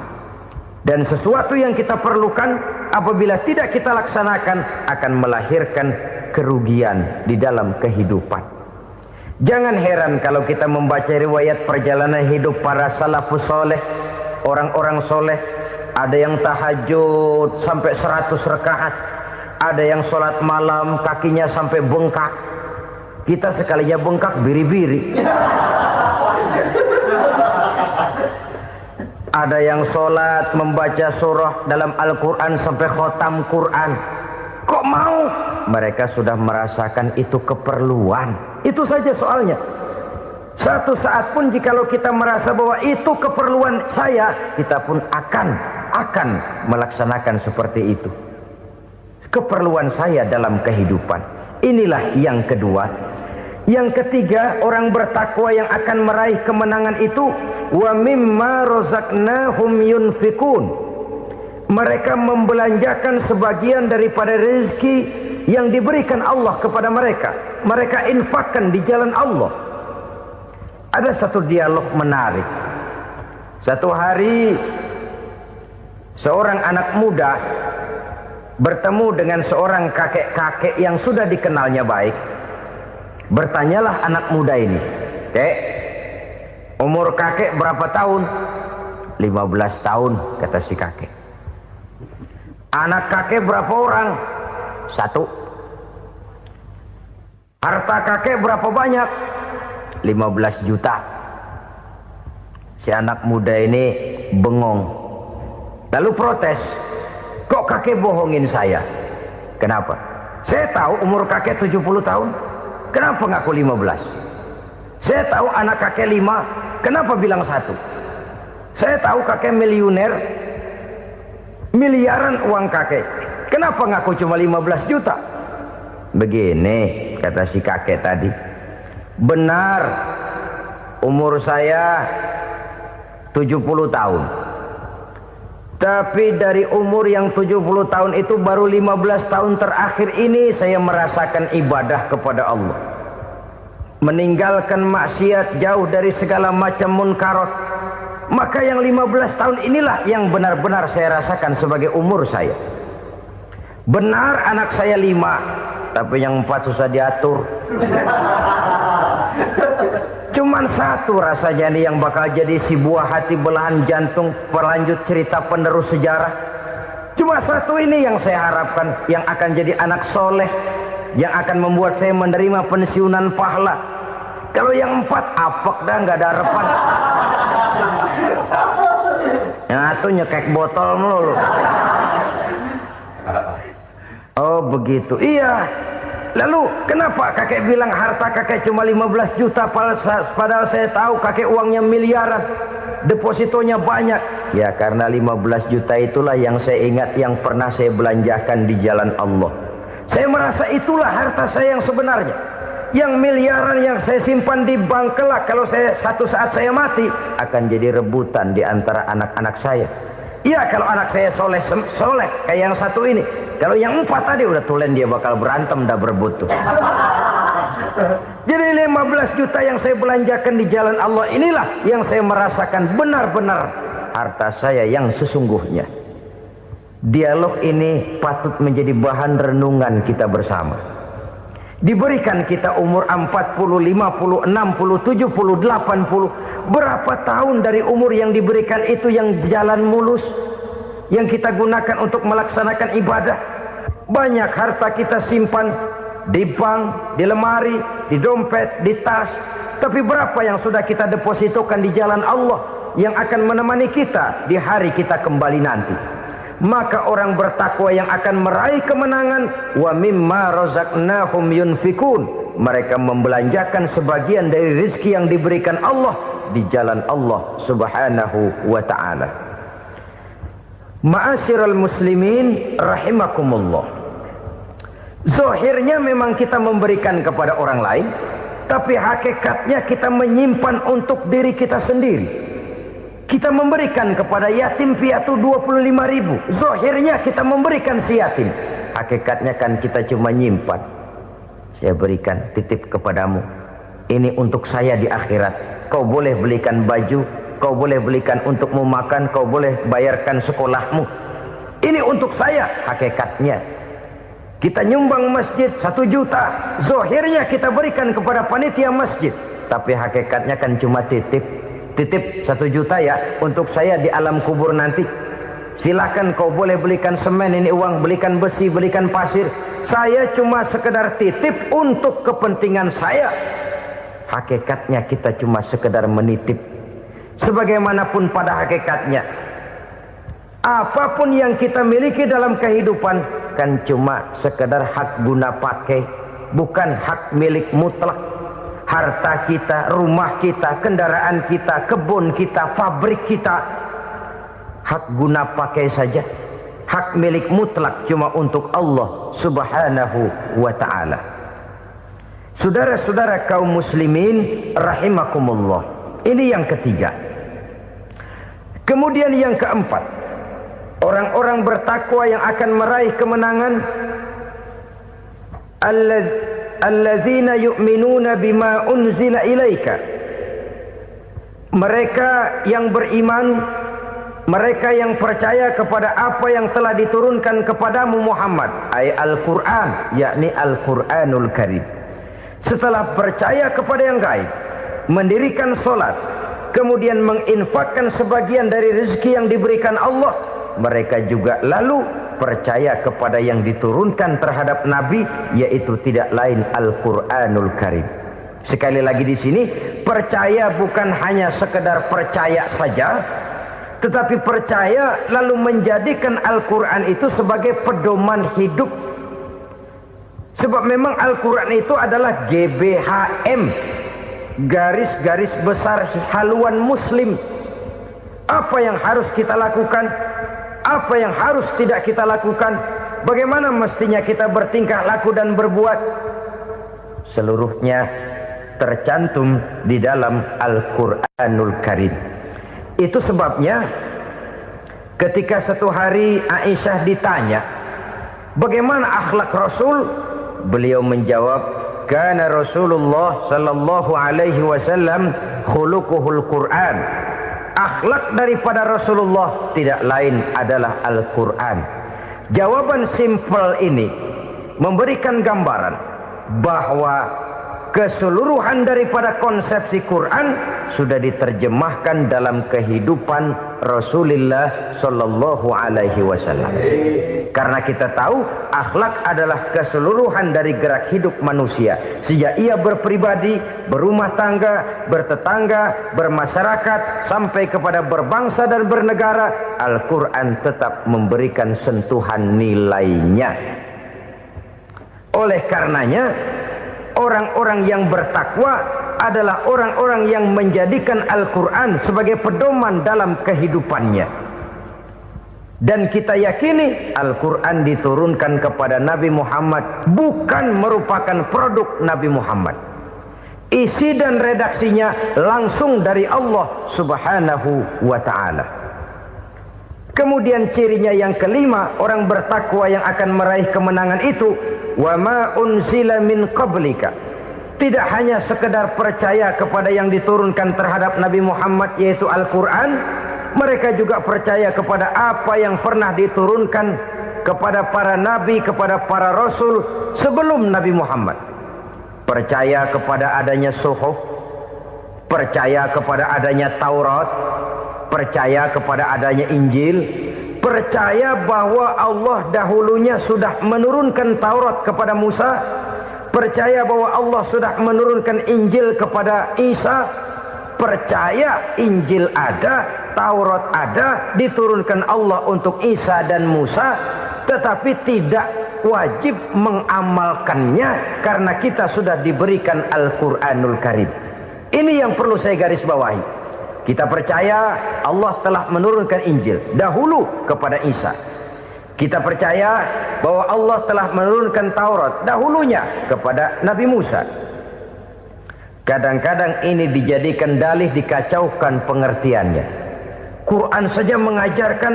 Dan sesuatu yang kita perlukan apabila tidak kita laksanakan akan melahirkan kerugian di dalam kehidupan. Jangan heran kalau kita membaca riwayat perjalanan hidup para salafus soleh, orang-orang soleh. Ada yang tahajud sampai 100 rakaat, ada yang sholat malam kakinya sampai bengkak. Kita sekalinya bengkak biri-biri. Ada yang sholat membaca surah dalam Al-Quran sampai khotam Quran. Kok mau? Mereka sudah merasakan itu keperluan. Itu saja soalnya. Satu saat pun jikalau kita merasa bahwa itu keperluan saya, kita pun akan melaksanakan seperti itu. Keperluan saya dalam kehidupan. Inilah yang kedua. Yang ketiga, orang bertakwa yang akan meraih kemenangan itu, wa mimma razaqnahum yunfikun. Mereka membelanjakan sebagian daripada rezeki yang diberikan Allah kepada mereka. Mereka infakkan di jalan Allah. Ada satu dialog menarik. Satu hari seorang anak muda bertemu dengan seorang kakek-kakek yang sudah dikenalnya baik. Bertanyalah anak muda ini, "Kek, umur kakek berapa tahun?" 15 tahun, kata si kakek. "Anak kakek berapa orang?" 1. "Harta kakek berapa banyak?" 15 juta. Si anak muda ini bengong. Lalu protes, "Kok kakek bohongin saya?" "Kenapa?" "Saya tahu umur kakek 70 tahun. Kenapa ngaku 15? Saya tahu anak kakek 5. Kenapa bilang 1? Saya tahu kakek miliuner, miliaran uang kakek. Kenapa ngaku cuma 15 juta? Begini, kata si kakek tadi. Benar, umur saya 70 tahun. Tapi dari umur yang 70 tahun itu baru 15 tahun terakhir ini saya merasakan ibadah kepada Allah. Meninggalkan maksiat, jauh dari segala macam munkarat. Maka yang 15 tahun inilah yang benar-benar saya rasakan sebagai umur saya. Benar anak saya 5, tapi yang 4 susah diatur. Cuman 1 rasanya nih yang bakal jadi si buah hati belahan jantung pelanjut cerita penerus sejarah. Cuma 1 ini yang saya harapkan, yang akan jadi anak soleh, yang akan membuat saya menerima pensiunan pahala. Kalau yang 4 apek dah, nggak ada harapan. Yang 1 nyekek botol melulu. Oh begitu, iya. Lalu kenapa kakek bilang harta kakek cuma 15 juta padahal saya tahu kakek uangnya miliaran, depositonya banyak? Ya karena 15 juta itulah yang saya ingat yang pernah saya belanjakan di jalan Allah. Saya merasa itulah harta saya yang sebenarnya. Yang miliaran yang saya simpan di bank kelak, kalau satu saat saya mati akan jadi rebutan di antara anak-anak saya. Iya kalau anak saya soleh kayak yang 1 ini. Kalau yang 4 tadi udah tulen dia bakal berantem dah berebut tuh. Jadi 15 juta yang saya belanjakan di jalan Allah inilah yang saya merasakan benar-benar harta saya yang sesungguhnya. Dialog ini patut menjadi bahan renungan kita bersama. Diberikan kita umur 40, 50, 60, 70, 80. Berapa tahun dari umur yang diberikan itu yang jalan mulus, yang kita gunakan untuk melaksanakan ibadah? Banyak harta kita simpan di bank, di lemari, di dompet, di tas. Tapi berapa yang sudah kita depositokan di jalan Allah yang akan menemani kita di hari kita kembali nanti? Maka orang bertakwa yang akan meraih kemenangan, wa mimma razaqnahum yunfikun, mereka membelanjakan sebagian dari rezeki yang diberikan Allah di jalan Allah Subhanahu wa ta'ala. Ma'asyiral muslimin rahimakumullah. Zahirnya memang kita memberikan kepada orang lain, tapi hakikatnya kita menyimpan untuk diri kita sendiri. Kita memberikan kepada yatim piatu 25.000. Zahirnya kita memberikan si yatim, hakikatnya kan kita cuma nyimpan. Saya berikan, titip kepadamu, ini untuk saya di akhirat. Kau boleh belikan baju, kau boleh belikan untukmu makan, kau boleh bayarkan sekolahmu. Ini untuk saya. Hakikatnya kita nyumbang masjid 1 juta, zahirnya kita berikan kepada panitia masjid, tapi hakikatnya kan cuma titip 1 juta ya, untuk saya di alam kubur nanti. Silakan kau boleh belikan semen, ini uang, belikan besi, belikan pasir. Saya cuma sekedar titip untuk kepentingan saya. Hakikatnya kita cuma sekedar menitip. Sebagaimanapun pada hakikatnya, apapun yang kita miliki dalam kehidupan kan cuma sekedar hak guna pakai, bukan hak milik mutlak. Harta kita, rumah kita, kendaraan kita, kebun kita, pabrik kita, hak guna pakai saja. Hak milik mutlak cuma untuk Allah Subhanahu wa ta'ala. Saudara-saudara kaum muslimin rahimakumullah. Ini yang ketiga. Kemudian yang keempat, orang-orang bertakwa yang akan meraih kemenangan, allazina yu'minuna bima unzila ilaika, mereka yang beriman, mereka yang percaya kepada apa yang telah diturunkan kepadamu Muhammad, ay Al-Quran, yakni Al-Quranul Karim. Setelah percaya kepada yang gaib, mendirikan solat, kemudian menginfakkan sebagian dari rezeki yang diberikan Allah, mereka juga lalu percaya kepada yang diturunkan terhadap Nabi, yaitu tidak lain Al-Quranul Karim. Sekali lagi di sini, percaya bukan hanya sekedar percaya saja, tetapi percaya lalu menjadikan Al-Quran itu sebagai pedoman hidup. Sebab memang Al-Quran itu adalah GBHM, garis-garis besar haluan muslim. Apa yang harus kita lakukan, apa yang harus tidak kita lakukan, bagaimana mestinya kita bertingkah laku dan berbuat, seluruhnya tercantum di dalam Al-Quranul Karim. Itu sebabnya ketika satu hari Aisyah ditanya bagaimana akhlak Rasul, beliau menjawab, kana Rasulullah sallallahu alaihi wasallam khuluquhul Quran. Akhlak daripada Rasulullah tidak lain adalah Al-Quran. Jawaban simpel ini memberikan gambaran bahwa keseluruhan daripada konsepsi Quran sudah diterjemahkan dalam kehidupan Rasulullah sallallahu alaihi wasallam. Karena kita tahu akhlak adalah keseluruhan dari gerak hidup manusia. Sejak ia berpribadi, berumah tangga, bertetangga, bermasyarakat, sampai kepada berbangsa dan bernegara, Al-Quran tetap memberikan sentuhan nilainya. Oleh karenanya, orang-orang yang bertakwa adalah orang-orang yang menjadikan Al-Quran sebagai pedoman dalam kehidupannya. Dan kita yakini Al-Quran diturunkan kepada Nabi Muhammad bukan merupakan produk Nabi Muhammad. Isi dan redaksinya langsung dari Allah Subhanahu wa ta'ala. Kemudian cirinya yang kelima, orang bertakwa yang akan meraih kemenangan itu, wa ma unzila min qablika. Tidak hanya sekedar percaya kepada yang diturunkan terhadap Nabi Muhammad, yaitu Al-Quran, mereka juga percaya kepada apa yang pernah diturunkan kepada para nabi, kepada para rasul sebelum Nabi Muhammad. Percaya kepada adanya suhuf, percaya kepada adanya Taurat, percaya kepada adanya Injil, percaya bahwa Allah dahulunya sudah menurunkan Taurat kepada Musa, percaya bahwa Allah sudah menurunkan Injil kepada Isa, percaya Injil ada, Taurat ada, diturunkan Allah untuk Isa dan Musa, tetapi tidak wajib mengamalkannya karena kita sudah diberikan Al-Quranul Karim. Ini yang perlu saya garis bawahi. Kita percaya Allah telah menurunkan Injil dahulu kepada Isa. Kita percaya bahwa Allah telah menurunkan Taurat dahulunya kepada Nabi Musa. Kadang-kadang ini dijadikan dalih, dikacaukan pengertiannya. Quran saja mengajarkan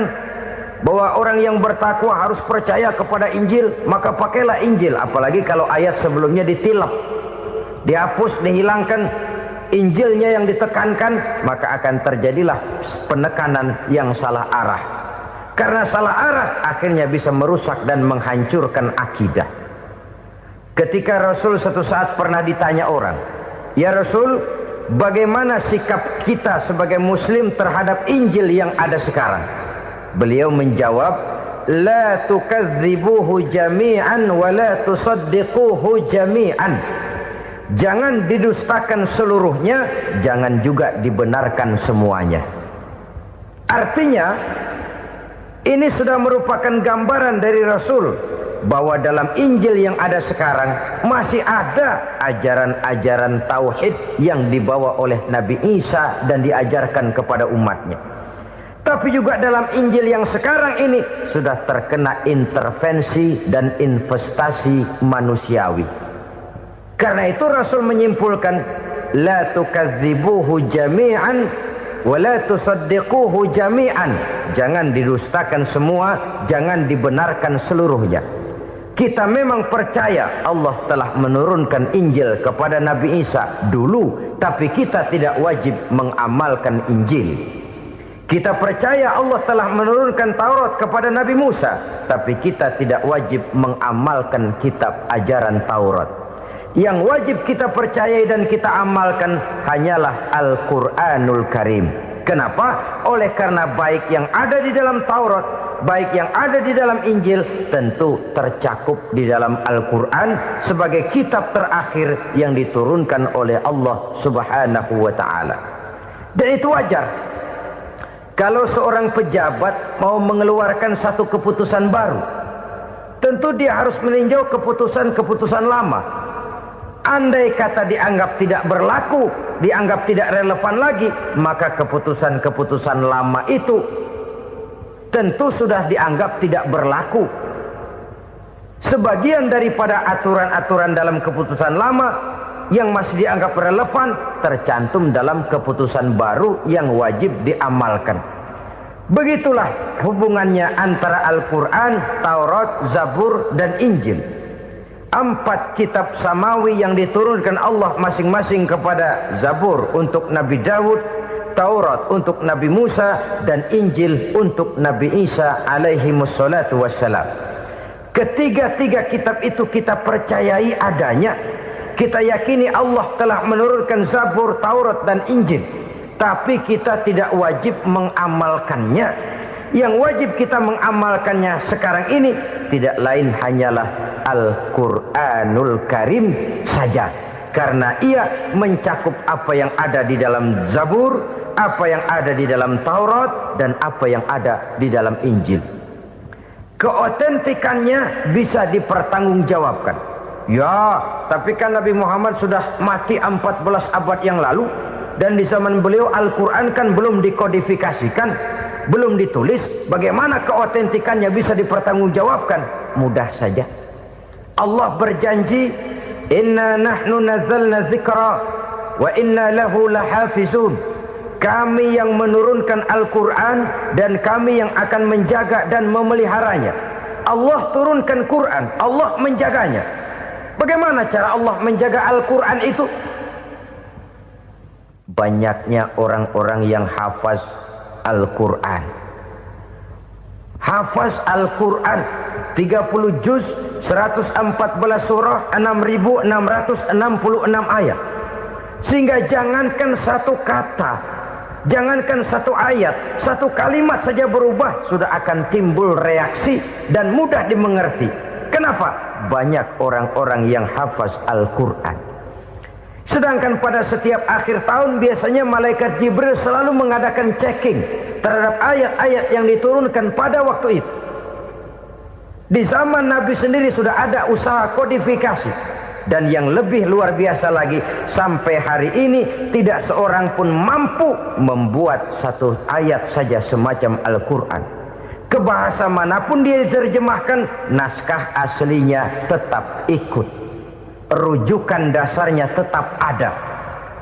bahwa orang yang bertakwa harus percaya kepada Injil, maka pakailah Injil. Apalagi kalau ayat sebelumnya ditilap, dihapus, dihilangkan, Injilnya yang ditekankan, maka akan terjadilah penekanan yang salah arah. Karena salah arah akhirnya bisa merusak dan menghancurkan akidah. Ketika Rasul satu saat pernah ditanya orang, "Ya Rasul, bagaimana sikap kita sebagai muslim terhadap Injil yang ada sekarang?" Beliau menjawab, "La tukadzibuhu jami'an wa la tusaddiquhu jami'an." Jangan didustakan seluruhnya, jangan juga dibenarkan semuanya. Artinya, ini sudah merupakan gambaran dari Rasul bahwa dalam Injil yang ada sekarang masih ada ajaran-ajaran tauhid yang dibawa oleh Nabi Isa dan diajarkan kepada umatnya. Tapi juga dalam Injil yang sekarang ini sudah terkena intervensi dan investasi manusiawi. Karena itu Rasul menyimpulkan, la tukadzibuhu jami'an wa la tusaddiquhu jami'an. Jangan didustakan semua, jangan dibenarkan seluruhnya. Kita memang percaya Allah telah menurunkan Injil kepada Nabi Isa dulu, tapi kita tidak wajib mengamalkan Injil. Kita percaya Allah telah menurunkan Taurat kepada Nabi Musa, tapi kita tidak wajib mengamalkan kitab ajaran Taurat. Yang wajib kita percayai dan kita amalkan hanyalah Al-Quranul Karim. Kenapa? Oleh karena baik yang ada di dalam Taurat, baik yang ada di dalam Injil, tentu tercakup di dalam Al-Quran sebagai kitab terakhir yang diturunkan oleh Allah Subhanahu wa Ta'ala. Dan itu wajar. Kalau seorang pejabat mau mengeluarkan satu keputusan baru, tentu dia harus meninjau keputusan-keputusan lama. Andai kata dianggap tidak berlaku, dianggap tidak relevan lagi, maka keputusan-keputusan lama itu tentu sudah dianggap tidak berlaku. Sebagian daripada aturan-aturan dalam keputusan lama yang masih dianggap relevan tercantum dalam keputusan baru yang wajib diamalkan. Begitulah hubungannya antara Al-Quran, Taurat, Zabur, dan Injil. 4 kitab samawi yang diturunkan Allah masing-masing kepada Zabur untuk Nabi Daud, Taurat untuk Nabi Musa, dan Injil untuk Nabi Isa alaihi wassalatu wassalam. Ketiga-tiga kitab itu kita percayai adanya. Kita yakini Allah telah menurunkan Zabur, Taurat, dan Injil. Tapi kita tidak wajib mengamalkannya. Yang wajib kita mengamalkannya sekarang ini tidak lain hanyalah Al-Quranul Karim saja. Karena ia mencakup apa yang ada di dalam Zabur, apa yang ada di dalam Taurat, dan apa yang ada di dalam Injil. Keotentikannya bisa dipertanggungjawabkan. Ya, tapi kan Nabi Muhammad sudah mati 14 abad yang lalu, dan di zaman beliau Al-Quran kan belum dikodifikasikan, belum ditulis. Bagaimana keotentikannya bisa dipertanggungjawabkan? Mudah saja. Allah berjanji, inna nahnu nazzalna dzikra wa inna lahu lahafizun. Kami yang menurunkan Al-Quran dan kami yang akan menjaga dan memeliharanya. Allah turunkan Quran, Allah menjaganya. Bagaimana cara Allah menjaga Al-Quran itu? Banyaknya orang-orang yang hafaz Al-Quran. Hafaz Al-Quran 30 juz, 114 surah, 6.666 ayat. Sehingga jangankan satu kata Jangankan satu ayat, satu kalimat saja berubah sudah akan timbul reaksi dan mudah dimengerti. Kenapa? Banyak orang-orang yang hafaz Al-Quran. Sedangkan pada setiap akhir tahun biasanya malaikat Jibril selalu mengadakan checking terhadap ayat-ayat yang diturunkan pada waktu itu. Di zaman Nabi sendiri sudah ada usaha kodifikasi. Dan yang lebih luar biasa lagi, sampai hari ini tidak seorang pun mampu membuat satu ayat saja semacam Al-Quran. Ke bahasa manapun dia diterjemahkan, naskah aslinya tetap ikut, rujukan dasarnya tetap ada.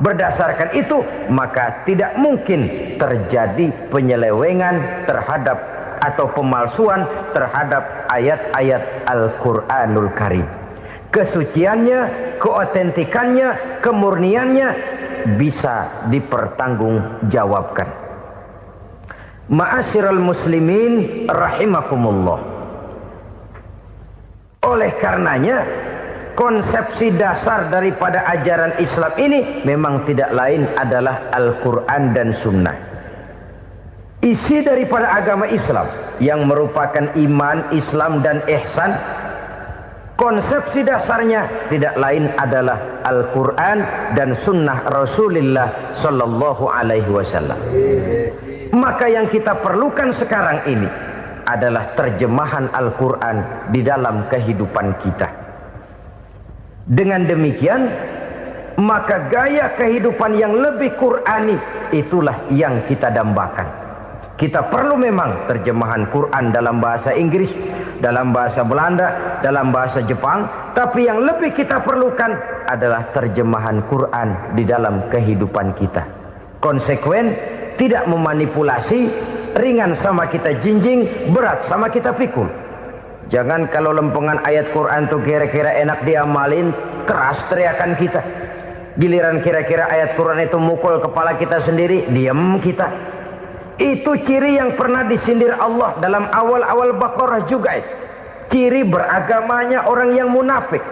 Berdasarkan itu maka tidak mungkin terjadi penyelewengan terhadap atau pemalsuan terhadap ayat-ayat Al-Quranul Karim. Kesuciannya, keotentikannya, kemurniannya bisa dipertanggungjawabkan. Ma'asyiral muslimin rahimakumullah. Oleh karenanya, konsepsi dasar daripada ajaran Islam ini memang tidak lain adalah Al-Quran dan Sunnah. Isi daripada agama Islam yang merupakan iman, Islam dan ihsan, konsepsi dasarnya tidak lain adalah Al-Quran dan Sunnah Rasulullah Sallallahu Alaihi Wasallam. Maka yang kita perlukan sekarang ini adalah terjemahan Al-Quran di dalam kehidupan kita. Dengan demikian, maka gaya kehidupan yang lebih Qurani itulah yang kita dambakan. Kita perlu memang terjemahan Quran dalam bahasa Inggris, dalam bahasa Belanda, dalam bahasa Jepang, tapi yang lebih kita perlukan adalah terjemahan Quran di dalam kehidupan kita. Konsekuen, tidak memanipulasi, ringan sama kita jinjing, berat sama kita pikul. Jangan kalau lempengan ayat Quran tuh kira-kira enak diamalin, keras teriakan kita. Giliran kira-kira ayat Quran itu mukul kepala kita sendiri, diam kita. Itu ciri yang pernah disindir Allah dalam awal-awal Baqarah juga. Ciri beragamanya orang yang munafik.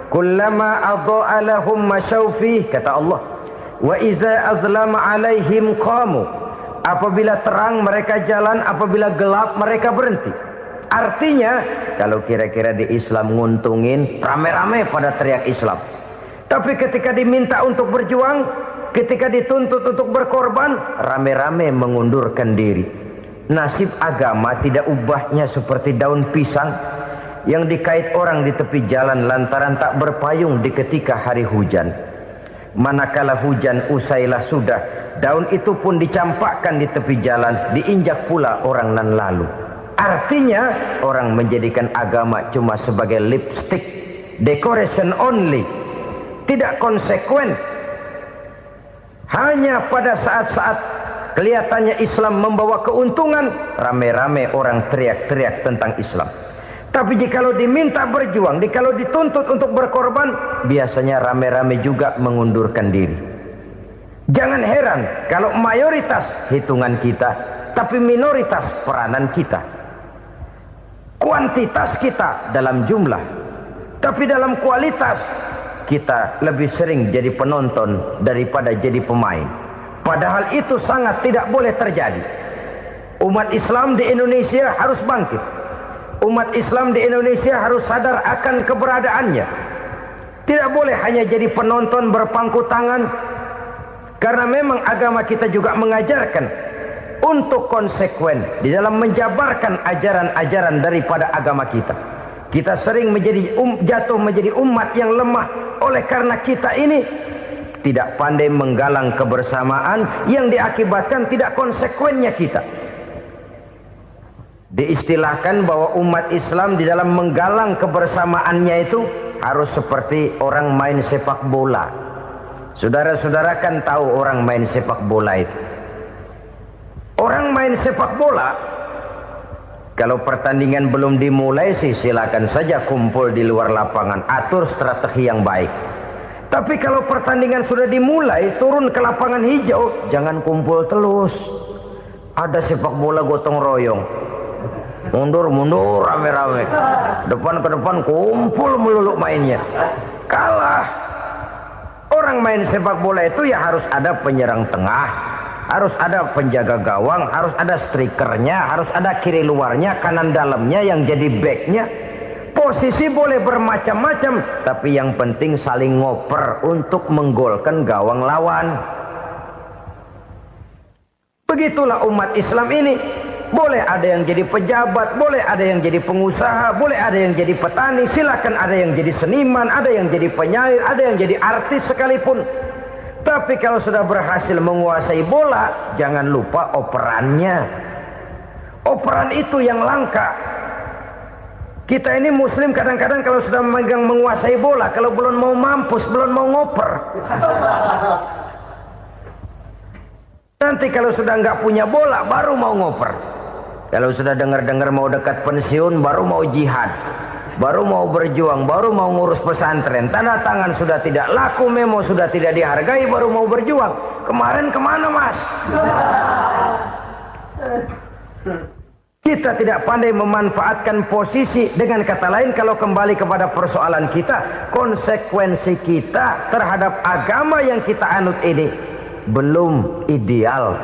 Kullama adha'a lahum masyawfih, kata Allah. Wa iza azlama alaihim qamu. Apabila terang mereka jalan, apabila gelap mereka berhenti. Artinya, kalau kira-kira di Islam nguntungin, rame-rame pada teriak Islam. Tapi ketika diminta untuk berjuang, ketika dituntut untuk berkorban, rame-rame mengundurkan diri. Nasib agama tidak ubahnya seperti daun pisang yang dikait orang di tepi jalan lantaran tak berpayung di ketika hari hujan. Manakala hujan usailah sudah, daun itu pun dicampakkan di tepi jalan, diinjak pula orang nan lalu. Artinya orang menjadikan agama cuma sebagai lipstick, decoration only, tidak konsekuen. Hanya pada saat-saat kelihatannya Islam membawa keuntungan, rame-rame orang teriak-teriak tentang Islam. Tapi jikalau diminta berjuang, jikalau dituntut untuk berkorban, biasanya rame-rame juga mengundurkan diri. Jangan heran kalau mayoritas hitungan kita, tapi minoritas peranan kita. Kuantitas kita dalam jumlah, tapi dalam kualitas kita lebih sering jadi penonton daripada jadi pemain. Padahal itu sangat tidak boleh terjadi. Umat Islam di Indonesia harus bangkit. Umat Islam di Indonesia harus sadar akan keberadaannya. Tidak boleh hanya jadi penonton berpangku tangan. Karena memang agama kita juga mengajarkan untuk konsekuen di dalam menjabarkan ajaran-ajaran daripada agama kita. Kita sering jatuh menjadi umat yang lemah oleh karena kita ini tidak pandai menggalang kebersamaan yang diakibatkan tidak konsekuennya kita. Diistilahkan bahwa umat Islam di dalam menggalang kebersamaannya itu harus seperti orang main sepak bola. Saudara-saudara kan tahu orang main sepak bola itu. Orang main sepak bola, kalau pertandingan belum dimulai sih silakan saja kumpul di luar lapangan, atur strategi yang baik. Tapi kalau pertandingan sudah dimulai, turun ke lapangan hijau, jangan kumpul terus. Ada sepak bola gotong royong, mundur-mundur rame-rame, depan ke depan kumpul melulu mainnya. Kalah. Orang main sepak bola itu ya harus ada penyerang tengah, harus ada penjaga gawang, harus ada strikernya, harus ada kiri luarnya, kanan dalamnya yang jadi backnya. Posisi boleh bermacam-macam, tapi yang penting saling ngoper untuk menggolkan gawang lawan. Begitulah umat Islam ini. Boleh ada yang jadi pejabat, boleh ada yang jadi pengusaha, boleh ada yang jadi petani, silakan ada yang jadi seniman, ada yang jadi penyair, ada yang jadi artis sekalipun. Tapi kalau sudah berhasil menguasai bola, jangan lupa operannya. Operan itu yang langka. Kita ini muslim kadang-kadang kalau sudah memegang menguasai bola, kalau belum mau mampus, belum mau ngoper. Nanti kalau sudah nggak punya bola, baru mau ngoper. Kalau sudah dengar-dengar mau dekat pensiun, baru mau jihad, baru mau berjuang, baru mau ngurus pesantren. Tanda tangan sudah tidak laku, memo sudah tidak dihargai, baru mau berjuang. Kemarin kemana mas? Kita tidak pandai memanfaatkan posisi. Dengan kata lain, kalau kembali kepada persoalan kita, konsekuensi kita terhadap agama yang kita anut ini belum ideal.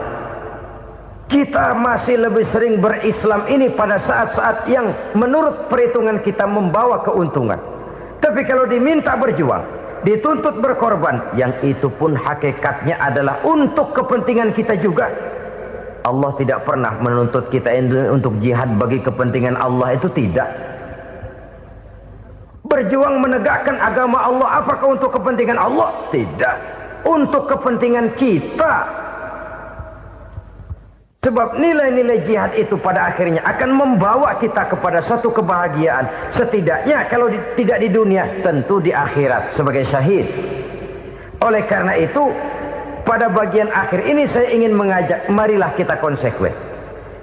Kita masih lebih sering berislam ini pada saat-saat yang menurut perhitungan kita membawa keuntungan. Tapi kalau diminta berjuang, dituntut berkorban, yang itu pun hakikatnya adalah untuk kepentingan kita juga. Allah tidak pernah menuntut kita untuk jihad bagi kepentingan Allah, itu tidak. Berjuang menegakkan agama Allah, apakah untuk kepentingan Allah? Tidak. Untuk kepentingan kita. Sebab nilai-nilai jihad itu pada akhirnya akan membawa kita kepada suatu kebahagiaan. Setidaknya kalau tidak di dunia, tentu di akhirat sebagai syahid. Oleh karena itu, pada bagian akhir ini saya ingin mengajak, marilah kita konsekuen.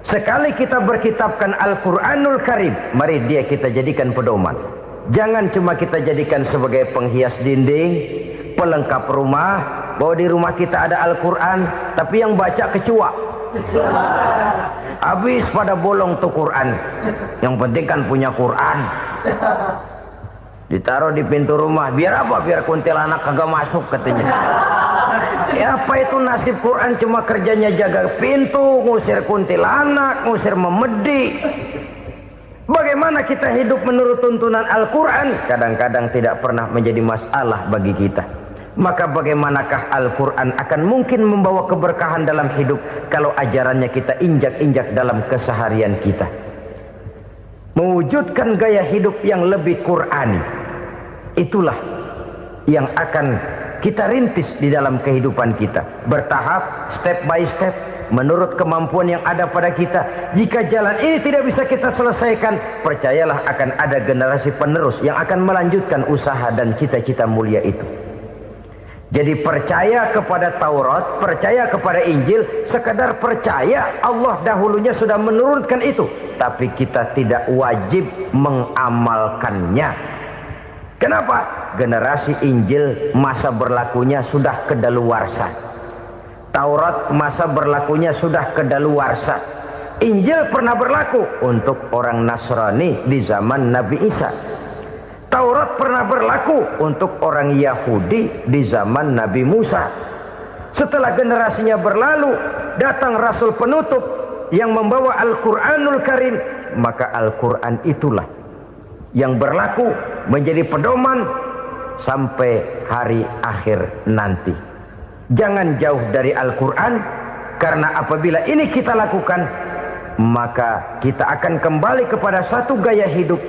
Sekali kita berkitabkan Al-Quranul Karim, mari dia kita jadikan pedoman. Jangan cuma kita jadikan sebagai penghias dinding, pelengkap rumah, bahwa di rumah kita ada Al-Quran, tapi yang baca kecoa. Habis pada bolong tuh Quran. Yang penting kan punya Quran. Ditaruh di pintu rumah. Biar apa? Biar kuntilanak kagak masuk katanya. Ya apa itu nasib Quran, cuma kerjanya jaga pintu, ngusir kuntilanak, ngusir memedi. Bagaimana kita hidup menurut tuntunan Al-Quran? Kadang-kadang tidak pernah menjadi masalah bagi kita. Maka bagaimanakah Al-Quran akan mungkin membawa keberkahan dalam hidup kalau ajarannya kita injak-injak dalam keseharian kita? Mewujudkan gaya hidup yang lebih Qurani, itulah yang akan kita rintis di dalam kehidupan kita. Bertahap, step by step, menurut kemampuan yang ada pada kita. Jika jalan ini tidak bisa kita selesaikan, percayalah akan ada generasi penerus yang akan melanjutkan usaha dan cita-cita mulia itu. Jadi percaya kepada Taurat, percaya kepada Injil, sekadar percaya Allah dahulunya sudah menurunkan itu. Tapi kita tidak wajib mengamalkannya. Kenapa? Generasi Injil masa berlakunya sudah kedaluarsa. Taurat masa berlakunya sudah kedaluarsa. Injil pernah berlaku untuk orang Nasrani di zaman Nabi Isa. Taurat pernah berlaku untuk orang Yahudi di zaman Nabi Musa. Setelah generasinya berlalu, datang Rasul penutup yang membawa Al-Quranul Karim. Maka Al-Quran itulah yang berlaku menjadi pedoman sampai hari akhir nanti. Jangan jauh dari Al-Quran, karena apabila ini kita lakukan, maka kita akan kembali kepada satu gaya hidup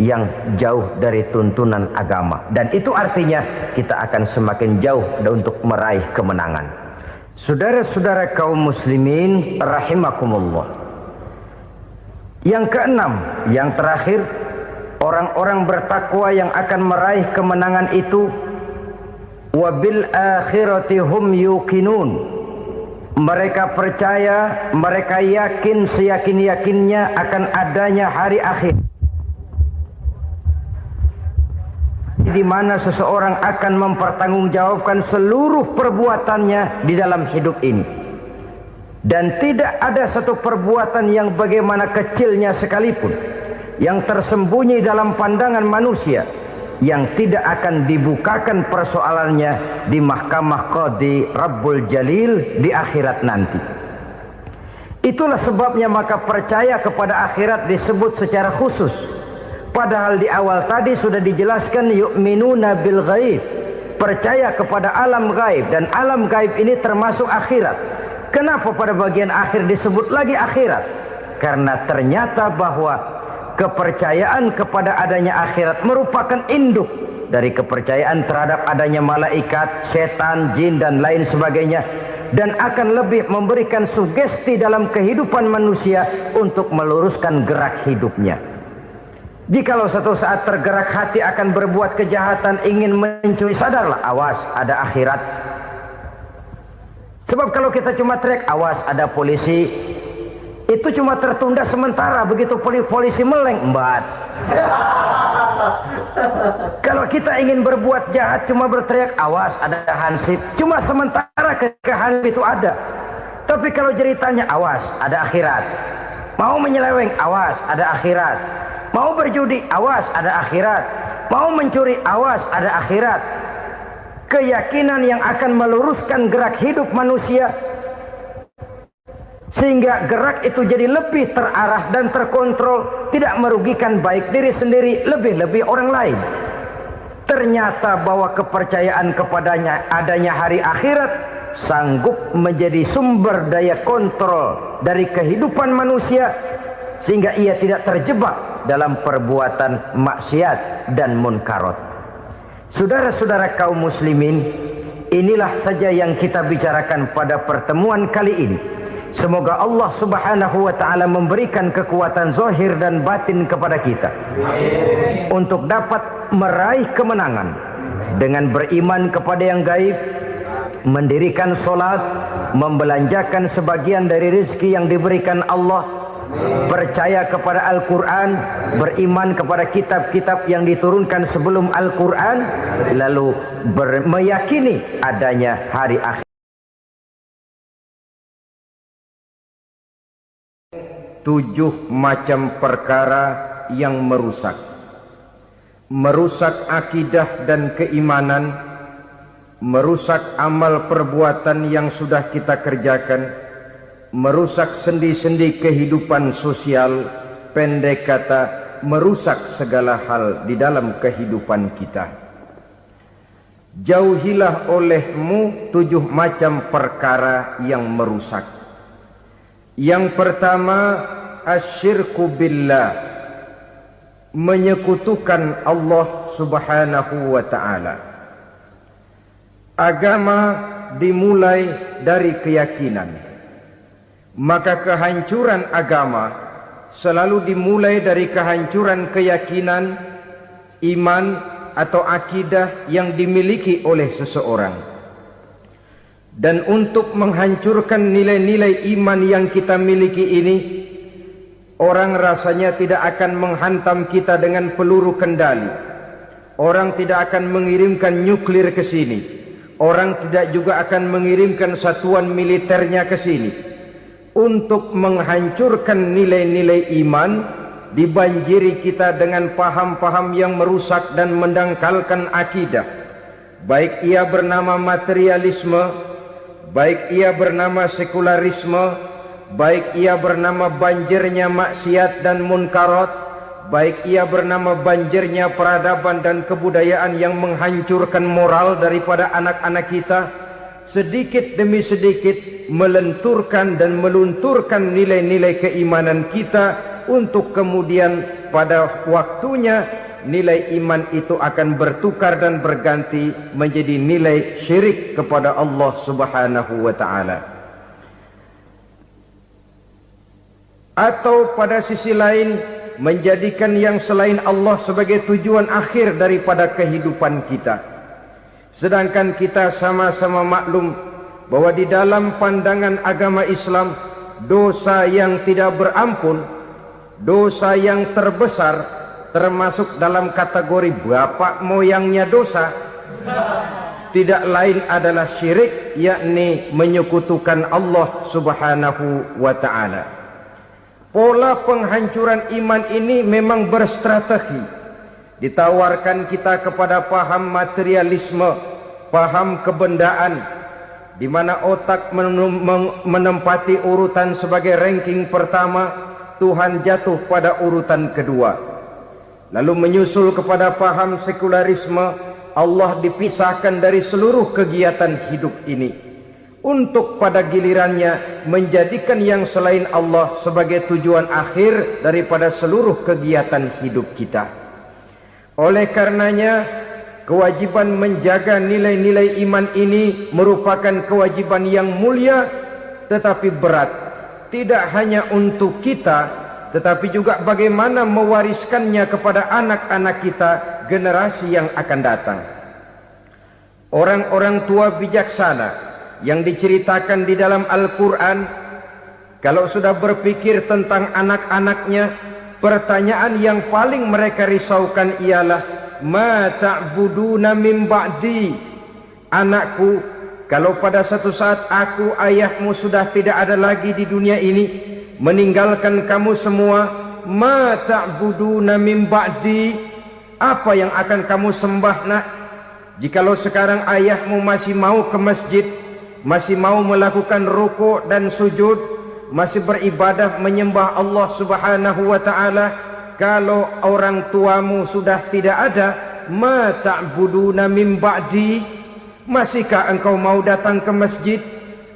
yang jauh dari tuntunan agama, dan itu artinya kita akan semakin jauh untuk meraih kemenangan. Saudara-saudara kaum muslimin rahimakumullah. Yang keenam, yang terakhir, orang-orang bertakwa yang akan meraih kemenangan itu wabil akhirati hum yuqinun. Mereka percaya, mereka yakin seyakin-yakinnya akan adanya hari akhir, di mana seseorang akan mempertanggungjawabkan seluruh perbuatannya di dalam hidup ini. Dan tidak ada satu perbuatan yang bagaimana kecilnya sekalipun yang tersembunyi dalam pandangan manusia yang tidak akan dibukakan persoalannya di mahkamah Qadi Rabbul Jalil di akhirat nanti. Itulah sebabnya maka percaya kepada akhirat disebut secara khusus. Padahal di awal tadi sudah dijelaskan yu'minuna bil ghaib, percaya kepada alam gaib, dan alam gaib ini termasuk akhirat. Kenapa pada bagian akhir disebut lagi akhirat? Karena ternyata bahwa kepercayaan kepada adanya akhirat merupakan induk dari kepercayaan terhadap adanya malaikat, setan, jin dan lain sebagainya, dan akan lebih memberikan sugesti dalam kehidupan manusia untuk meluruskan gerak hidupnya. Jikalau satu saat tergerak hati akan berbuat kejahatan, ingin mencuri, sadarlah, awas ada akhirat. Sebab kalau kita cuma teriak awas ada polisi, itu cuma tertunda sementara, begitu polisi meleng embat. Kalau kita ingin berbuat jahat cuma berteriak awas ada hansip, cuma sementara ke hansip itu ada. Tapi kalau ceritanya awas ada akhirat, mau menyeleweng awas ada akhirat, mau berjudi awas ada akhirat, mau mencuri awas ada akhirat. Keyakinan yang akan meluruskan gerak hidup manusia sehingga gerak itu jadi lebih terarah dan terkontrol, tidak merugikan baik diri sendiri, lebih-lebih orang lain. Ternyata bahwa kepercayaan kepadanya adanya hari akhirat sanggup menjadi sumber daya kontrol dari kehidupan manusia, sehingga ia tidak terjebak dalam perbuatan maksiat dan munkarat. Saudara-saudara kaum muslimin, inilah saja yang kita bicarakan pada pertemuan kali ini. Semoga Allah subhanahu wa ta'ala memberikan kekuatan zahir dan batin kepada kita untuk dapat meraih kemenangan dengan beriman kepada yang gaib, mendirikan solat, membelanjakan sebagian dari rezeki yang diberikan Allah, percaya kepada Al-Quran, beriman kepada kitab-kitab yang diturunkan sebelum Al-Quran, lalu meyakini adanya hari akhir. 7 macam perkara yang merusak akidah dan keimanan, merusak amal perbuatan yang sudah kita kerjakan, merusak sendi-sendi kehidupan sosial, pendek kata merusak segala hal di dalam kehidupan kita. Jauhilah olehmu 7 macam perkara yang merusak. Yang pertama, asyirku billah, menyekutukan Allah subhanahu wa ta'ala. Agama dimulai dari keyakinan, maka kehancuran agama selalu dimulai dari kehancuran keyakinan, iman atau akidah yang dimiliki oleh seseorang. Dan untuk menghancurkan nilai-nilai iman yang kita miliki ini, orang rasanya tidak akan menghantam kita dengan peluru kendali, orang tidak akan mengirimkan nuklir ke sini, orang tidak juga akan mengirimkan satuan militernya ke sini. Untuk menghancurkan nilai-nilai iman, dibanjiri kita dengan paham-paham yang merusak dan mendangkalkan akidah, baik ia bernama materialisme, baik ia bernama sekularisme, baik ia bernama banjirnya maksiat dan munkarat, baik ia bernama banjirnya peradaban dan kebudayaan yang menghancurkan moral daripada anak-anak kita, sedikit demi sedikit melenturkan dan melunturkan nilai-nilai keimanan kita, untuk kemudian pada waktunya nilai iman itu akan bertukar dan berganti menjadi nilai syirik kepada Allah subhanahu wa ta'ala. Atau pada sisi lain, menjadikan yang selain Allah sebagai tujuan akhir daripada kehidupan kita. Sedangkan kita sama-sama maklum bahwa di dalam pandangan agama Islam, dosa yang tidak berampun, dosa yang terbesar, termasuk dalam kategori bapak moyangnya dosa, tidak lain adalah syirik, yakni menyekutukan Allah subhanahu wa ta'ala. Pola penghancuran iman ini memang berstrategi, Ditawarkan kita kepada paham materialisme, paham kebendaan, di mana otak menempati urutan sebagai ranking pertama, Tuhan jatuh pada urutan kedua. Lalu menyusul kepada paham sekularisme, Allah dipisahkan dari seluruh kegiatan hidup ini, untuk pada gilirannya menjadikan yang selain Allah sebagai tujuan akhir daripada seluruh kegiatan hidup kita. Oleh karenanya, kewajiban menjaga nilai-nilai iman ini merupakan kewajiban yang mulia tetapi berat, tidak hanya untuk kita, tetapi juga bagaimana mewariskannya kepada anak-anak kita, generasi yang akan datang. Orang-orang tua bijaksana yang diceritakan di dalam Al-Quran, kalau sudah berpikir tentang anak-anaknya, pertanyaan yang paling mereka risaukan ialah, ma ta'buduna min ba'di. Anakku, kalau pada satu saat aku, ayahmu sudah tidak ada lagi di dunia ini, meninggalkan kamu semua, ma ta'buduna min ba'di, apa yang akan kamu sembah nak? Jikalau sekarang ayahmu masih mau ke masjid, masih mau melakukan rukuk dan sujud, masih beribadah menyembah Allah Subhanahu wa ta'ala, kalau orang tuamu sudah tidak ada, ma ta'buduna min ba'di, masihkah engkau mau datang ke masjid?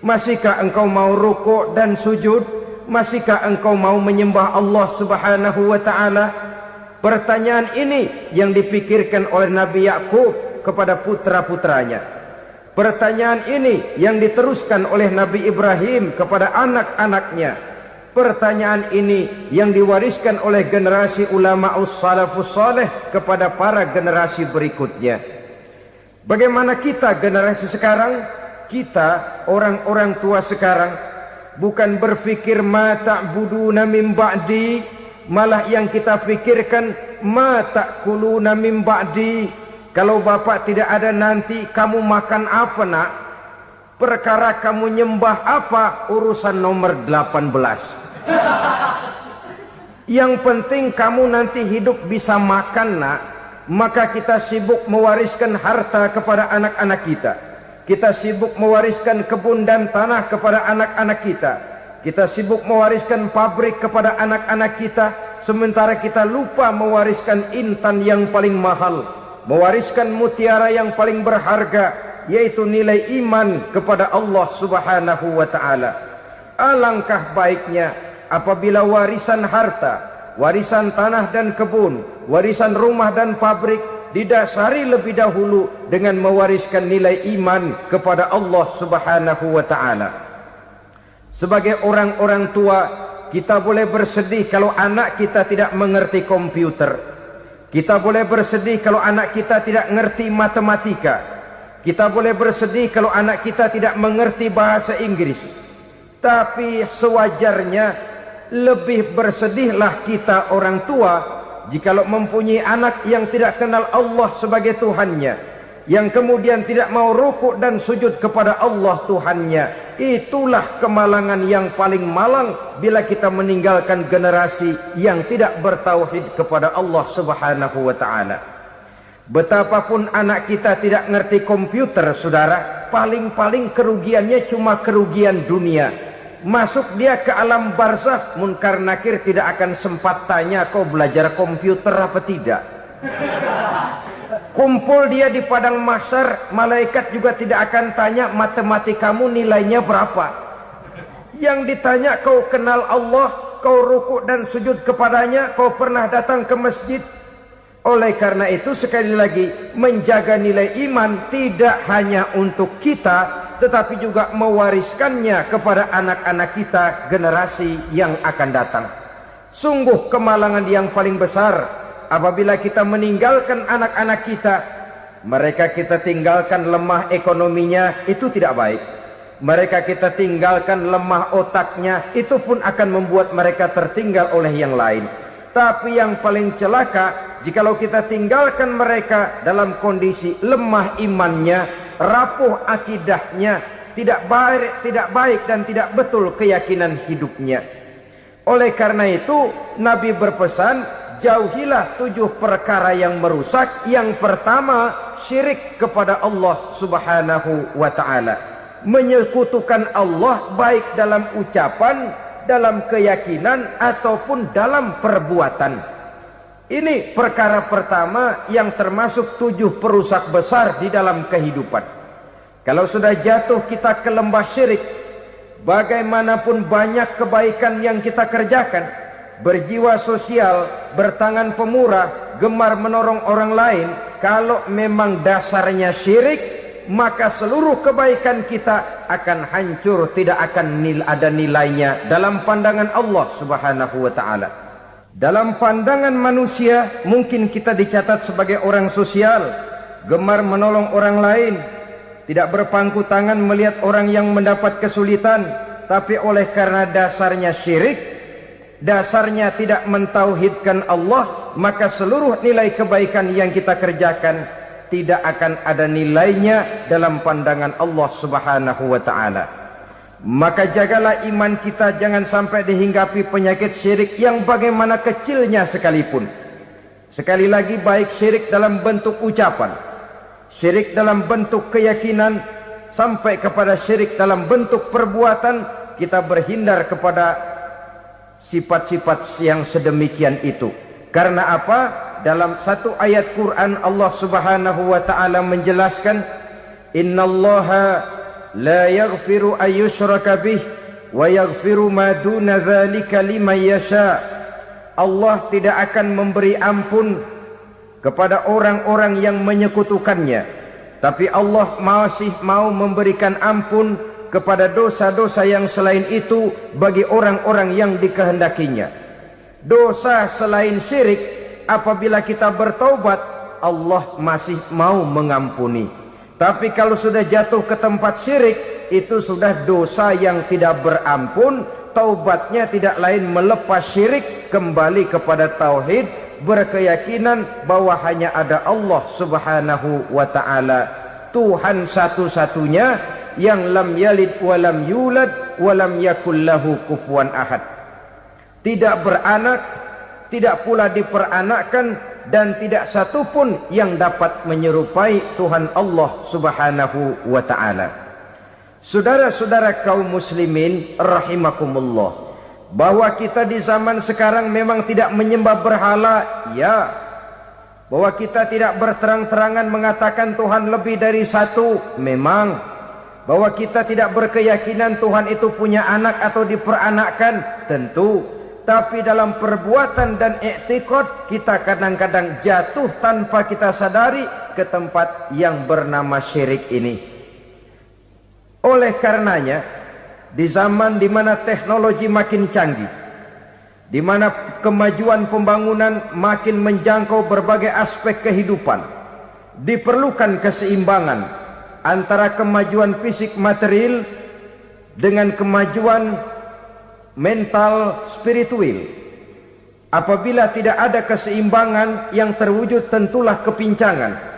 Masihkah engkau mau rukuk dan sujud? Masihkah engkau mau menyembah Allah Subhanahu wa ta'ala? Pertanyaan ini yang dipikirkan oleh Nabi Yakub kepada putra-putranya. Pertanyaan ini yang diteruskan oleh Nabi Ibrahim kepada anak-anaknya. Pertanyaan ini yang diwariskan oleh generasi ulama salafus saleh kepada para generasi berikutnya. Bagaimana kita generasi sekarang? Kita orang-orang tua sekarang bukan berfikir ma ta'buduna min ba'di, malah yang kita fikirkan ma ta'kuluna min ba'di. Kalau bapak tidak ada nanti kamu makan apa nak? Perkara kamu nyembah apa, urusan nomor 18. Yang penting kamu nanti hidup bisa makan nak. Maka kita sibuk mewariskan harta kepada anak-anak kita. Kita sibuk mewariskan kebun dan tanah kepada anak-anak kita. Kita sibuk mewariskan pabrik kepada anak-anak kita, sementara kita lupa mewariskan intan yang paling mahal, mewariskan mutiara yang paling berharga, yaitu nilai iman kepada Allah Subhanahu wa ta'ala. Alangkah baiknya apabila warisan harta, warisan tanah dan kebun, warisan rumah dan pabrik didasari lebih dahulu dengan mewariskan nilai iman kepada Allah Subhanahu wa ta'ala. Sebagai orang-orang tua, kita boleh bersedih kalau anak kita tidak mengerti komputer. Kita boleh bersedih kalau anak kita tidak mengerti matematika. Kita boleh bersedih kalau anak kita tidak mengerti bahasa Inggris. Tapi sewajarnya lebih bersedihlah kita orang tua jikalau mempunyai anak yang tidak kenal Allah sebagai Tuhannya, yang kemudian tidak mau rukuk dan sujud kepada Allah Tuhannya. Itulah kemalangan yang paling malang bila kita meninggalkan generasi yang tidak bertauhid kepada Allah Subhanahu wa ta'ala. Betapapun anak kita tidak ngerti komputer, saudara, paling-paling kerugiannya cuma kerugian dunia. Masuk dia ke alam barzakh, munkar nakir tidak akan sempat tanya kau belajar komputer apa tidak. Kumpul dia di padang mahsyar, malaikat juga tidak akan tanya matematikamu nilainya berapa. Yang ditanya kau kenal Allah, kau rukuk dan sujud kepadanya, kau pernah datang ke masjid. Oleh karena itu sekali lagi, menjaga nilai iman tidak hanya untuk kita, tetapi juga mewariskannya kepada anak-anak kita, generasi yang akan datang. Sungguh kemalangan yang paling besar apabila kita meninggalkan anak-anak kita. Mereka kita tinggalkan lemah ekonominya, itu tidak baik. Mereka kita tinggalkan lemah otaknya, itu pun akan membuat mereka tertinggal oleh yang lain. Tapi yang paling celaka, jikalau kita tinggalkan mereka dalam kondisi lemah imannya, rapuh akidahnya, tidak baik dan tidak betul keyakinan hidupnya. Oleh karena itu Nabi berpesan, jauhilah 7 perkara yang merusak. Yang pertama, syirik kepada Allah Subhanahu wa ta'ala, menyekutukan Allah baik dalam ucapan, dalam keyakinan ataupun dalam perbuatan. Ini perkara pertama yang termasuk 7 perusak besar di dalam kehidupan. Kalau sudah jatuh kita ke lembah syirik, bagaimanapun banyak kebaikan yang kita kerjakan, berjiwa sosial, bertangan pemurah, gemar menolong orang lain, kalau memang dasarnya syirik, maka seluruh kebaikan kita akan hancur, tidak akan ada nilainya dalam pandangan Allah Subhanahu wa ta'ala. Dalam pandangan manusia, mungkin kita dicatat sebagai orang sosial, gemar menolong orang lain, tidak berpangku tangan melihat orang yang mendapat kesulitan. Tapi oleh karena dasarnya syirik, dasarnya tidak mentauhidkan Allah, maka seluruh nilai kebaikan yang kita kerjakan tidak akan ada nilainya dalam pandangan Allah Subhanahu wa ta'ala. Maka jagalah iman kita, jangan sampai dihinggapi penyakit syirik yang bagaimana kecilnya sekalipun. Sekali lagi, baik syirik dalam bentuk ucapan, syirik dalam bentuk keyakinan, sampai kepada syirik dalam bentuk perbuatan, kita berhindar kepada sifat-sifat yang sedemikian itu. Karena apa? Dalam satu ayat Quran Allah Subhanahu wa ta'ala menjelaskan, innallaha la yaghfiru ayyushraka bih wa yaghfiru ma duna dzalika liman yasha. Allah tidak akan memberi ampun kepada orang-orang yang menyekutukannya, tapi Allah masih mau memberikan ampun kepada dosa-dosa yang selain itu bagi orang-orang yang dikehendakinya. Dosa selain syirik, apabila kita bertaubat, Allah masih mau mengampuni. Tapi kalau sudah jatuh ke tempat syirik, itu sudah dosa yang tidak berampun. Taubatnya tidak lain melepas syirik, kembali kepada tauhid, berkeyakinan bahwa hanya ada Allah Subhanahu wa ta'ala, Tuhan satu-satunya, yang lam yalid walam yulad walam yakul lahu kufuwan ahad. Tidak beranak, tidak pula diperanakkan, dan tidak satupun yang dapat menyerupai Tuhan Allah Subhanahu wa ta'ala. Saudara-saudara kaum muslimin rahimakumullah, bahwa kita di zaman sekarang memang tidak menyembah berhala, ya. Bahwa kita tidak berterang-terangan mengatakan Tuhan lebih dari satu, memang. Bahwa kita tidak berkeyakinan Tuhan itu punya anak atau diperanakkan, tentu. Tapi dalam perbuatan dan i'tiqad, kita kadang-kadang jatuh tanpa kita sadari ke tempat yang bernama syirik ini. Oleh karenanya, di zaman di mana teknologi makin canggih, di mana kemajuan pembangunan makin menjangkau berbagai aspek kehidupan, diperlukan keseimbangan antara kemajuan fisik material dengan kemajuan mental spiritual. Apabila tidak ada keseimbangan, yang terwujud tentulah kepincangan,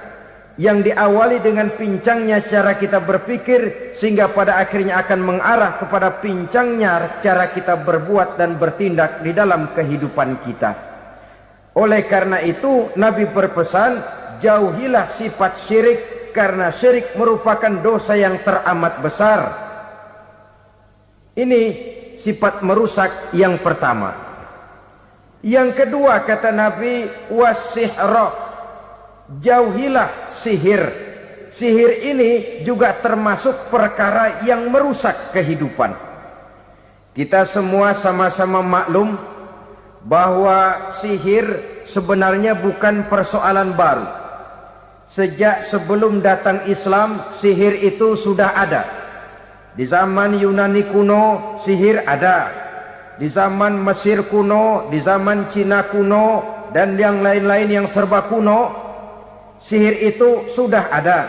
yang diawali dengan pincangnya cara kita berpikir, sehingga pada akhirnya akan mengarah kepada pincangnya cara kita berbuat dan bertindak di dalam kehidupan kita. Oleh karena itu Nabi berpesan, jauhilah sifat syirik, karena syirik merupakan dosa yang teramat besar. Ini sifat merusak yang pertama. Yang kedua, kata Nabi, wasihra, jauhilah sihir. Sihir ini juga termasuk perkara yang merusak kehidupan. Kita semua sama-sama maklum bahwa sihir sebenarnya bukan persoalan baru. Sejak sebelum datang Islam, sihir itu sudah ada. Di zaman Yunani kuno, sihir ada. Di zaman Mesir kuno, di zaman Cina kuno, dan yang lain-lain yang serba kuno, sihir itu sudah ada.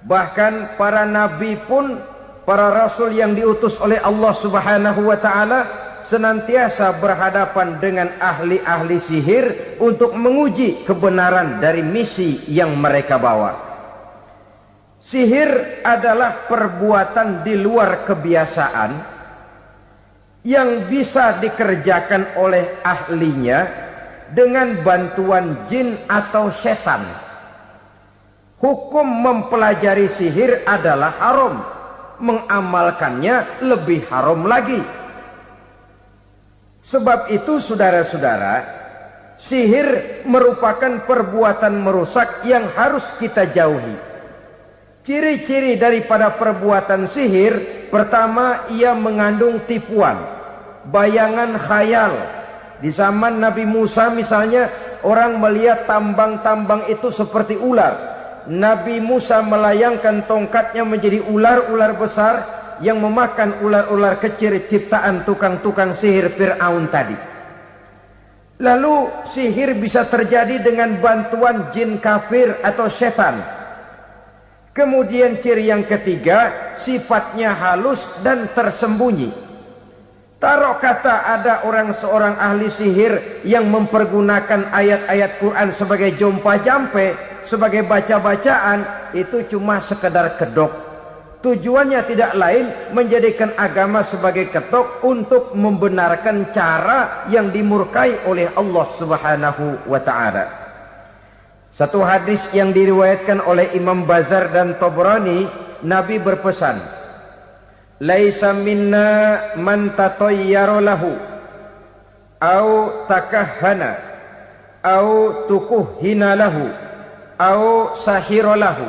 Bahkan para nabi pun, para rasul yang diutus oleh Allah Subhanahu wa ta'ala, senantiasa berhadapan dengan ahli-ahli sihir untuk menguji kebenaran dari misi yang mereka bawa. Sihir adalah perbuatan di luar kebiasaan yang bisa dikerjakan oleh ahlinya dengan bantuan jin atau setan. Hukum mempelajari sihir adalah haram, mengamalkannya lebih haram lagi. Sebab itu saudara-saudara, sihir merupakan perbuatan merusak yang harus kita jauhi. Ciri-ciri daripada perbuatan sihir, pertama, ia mengandung tipuan, bayangan khayal. Di zaman Nabi Musa misalnya, orang melihat tambang-tambang itu seperti ular. Nabi Musa melayangkan tongkatnya menjadi ular-ular besar yang memakan ular-ular kecil ciptaan tukang-tukang sihir Fir'aun tadi. Lalu sihir bisa terjadi dengan bantuan jin kafir atau setan. Kemudian ciri yang ketiga, sifatnya halus dan tersembunyi. Taruh kata ada seorang ahli sihir yang mempergunakan ayat-ayat Quran sebagai jompa-jampe, sebagai baca-bacaan, itu cuma sekedar kedok. Tujuannya tidak lain menjadikan agama sebagai ketok untuk membenarkan cara yang dimurkai oleh Allah Subhanahu wa ta'ala. Satu hadis yang diriwayatkan oleh Imam Bazar dan Tabrani, Nabi berpesan, "Laisa minna man tatayyara lahu au takahhana au tukuhhina lahu au sahira lahu."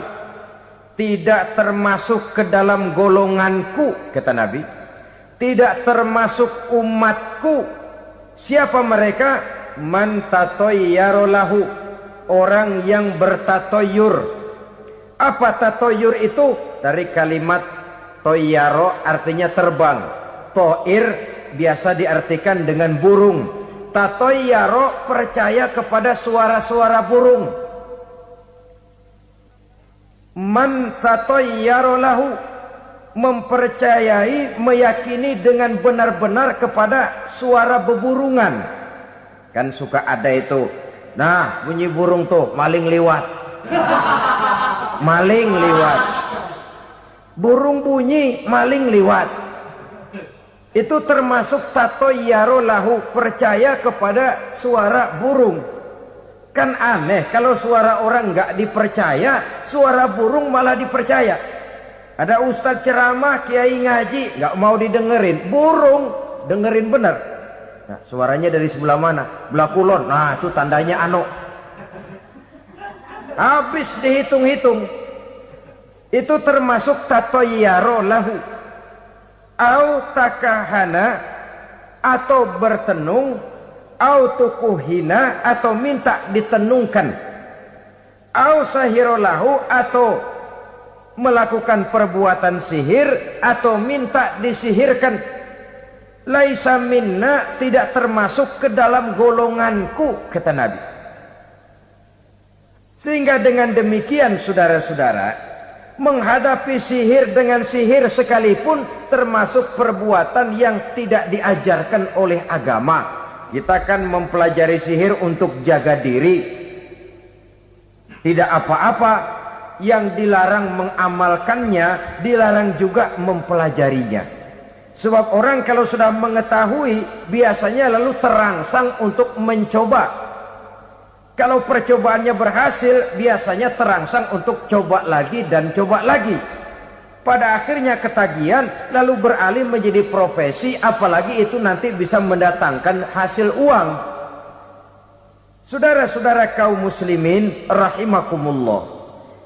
Tidak termasuk ke dalam golonganku, kata Nabi. Tidak termasuk umatku. Siapa mereka? Man tatayyara lahu, orang yang bertatoyur. Apa tatoyur itu? Dari kalimat toyaro, artinya terbang. Toir biasa diartikan dengan burung. Tatoyaro percaya kepada suara-suara burung. Man tatayyara lahu, mempercayai, meyakini dengan benar-benar kepada suara beburungan. Kan suka ada itu, nah bunyi burung tuh, maling liwat. Maling liwat. Burung bunyi, maling liwat. Itu termasuk tatayyara lahu, percaya kepada suara burung. Kan aneh kalau suara orang nggak dipercaya, suara burung malah dipercaya. Ada ustadz ceramah, kiai ngaji, nggak mau didengerin, burung dengerin bener. Nah, suaranya dari sebelah mana? Belah kulon. Nah, itu tandanya anu. Habis dihitung-hitung. Itu termasuk tatayyara lahu. Au takahana, atau bertenung, au tukuhina, atau minta ditenungkan, au sahirolahu, atau melakukan perbuatan sihir atau minta disihirkan. Laisa minna, tidak termasuk ke dalam golonganku, kata Nabi. Sehingga dengan demikian saudara-saudara, menghadapi sihir dengan sihir sekalipun termasuk perbuatan yang tidak diajarkan oleh agama. Kita kan mempelajari sihir untuk jaga diri. Tidak apa-apa. Yang dilarang mengamalkannya, dilarang juga mempelajarinya. Sebab orang kalau sudah mengetahui, biasanya lalu terangsang untuk mencoba. Kalau percobaannya berhasil, biasanya terangsang untuk coba lagi dan coba lagi. Pada akhirnya ketagihan, lalu beralih menjadi profesi, apalagi itu nanti bisa mendatangkan hasil uang. Saudara-saudara kaum muslimin rahimakumullah,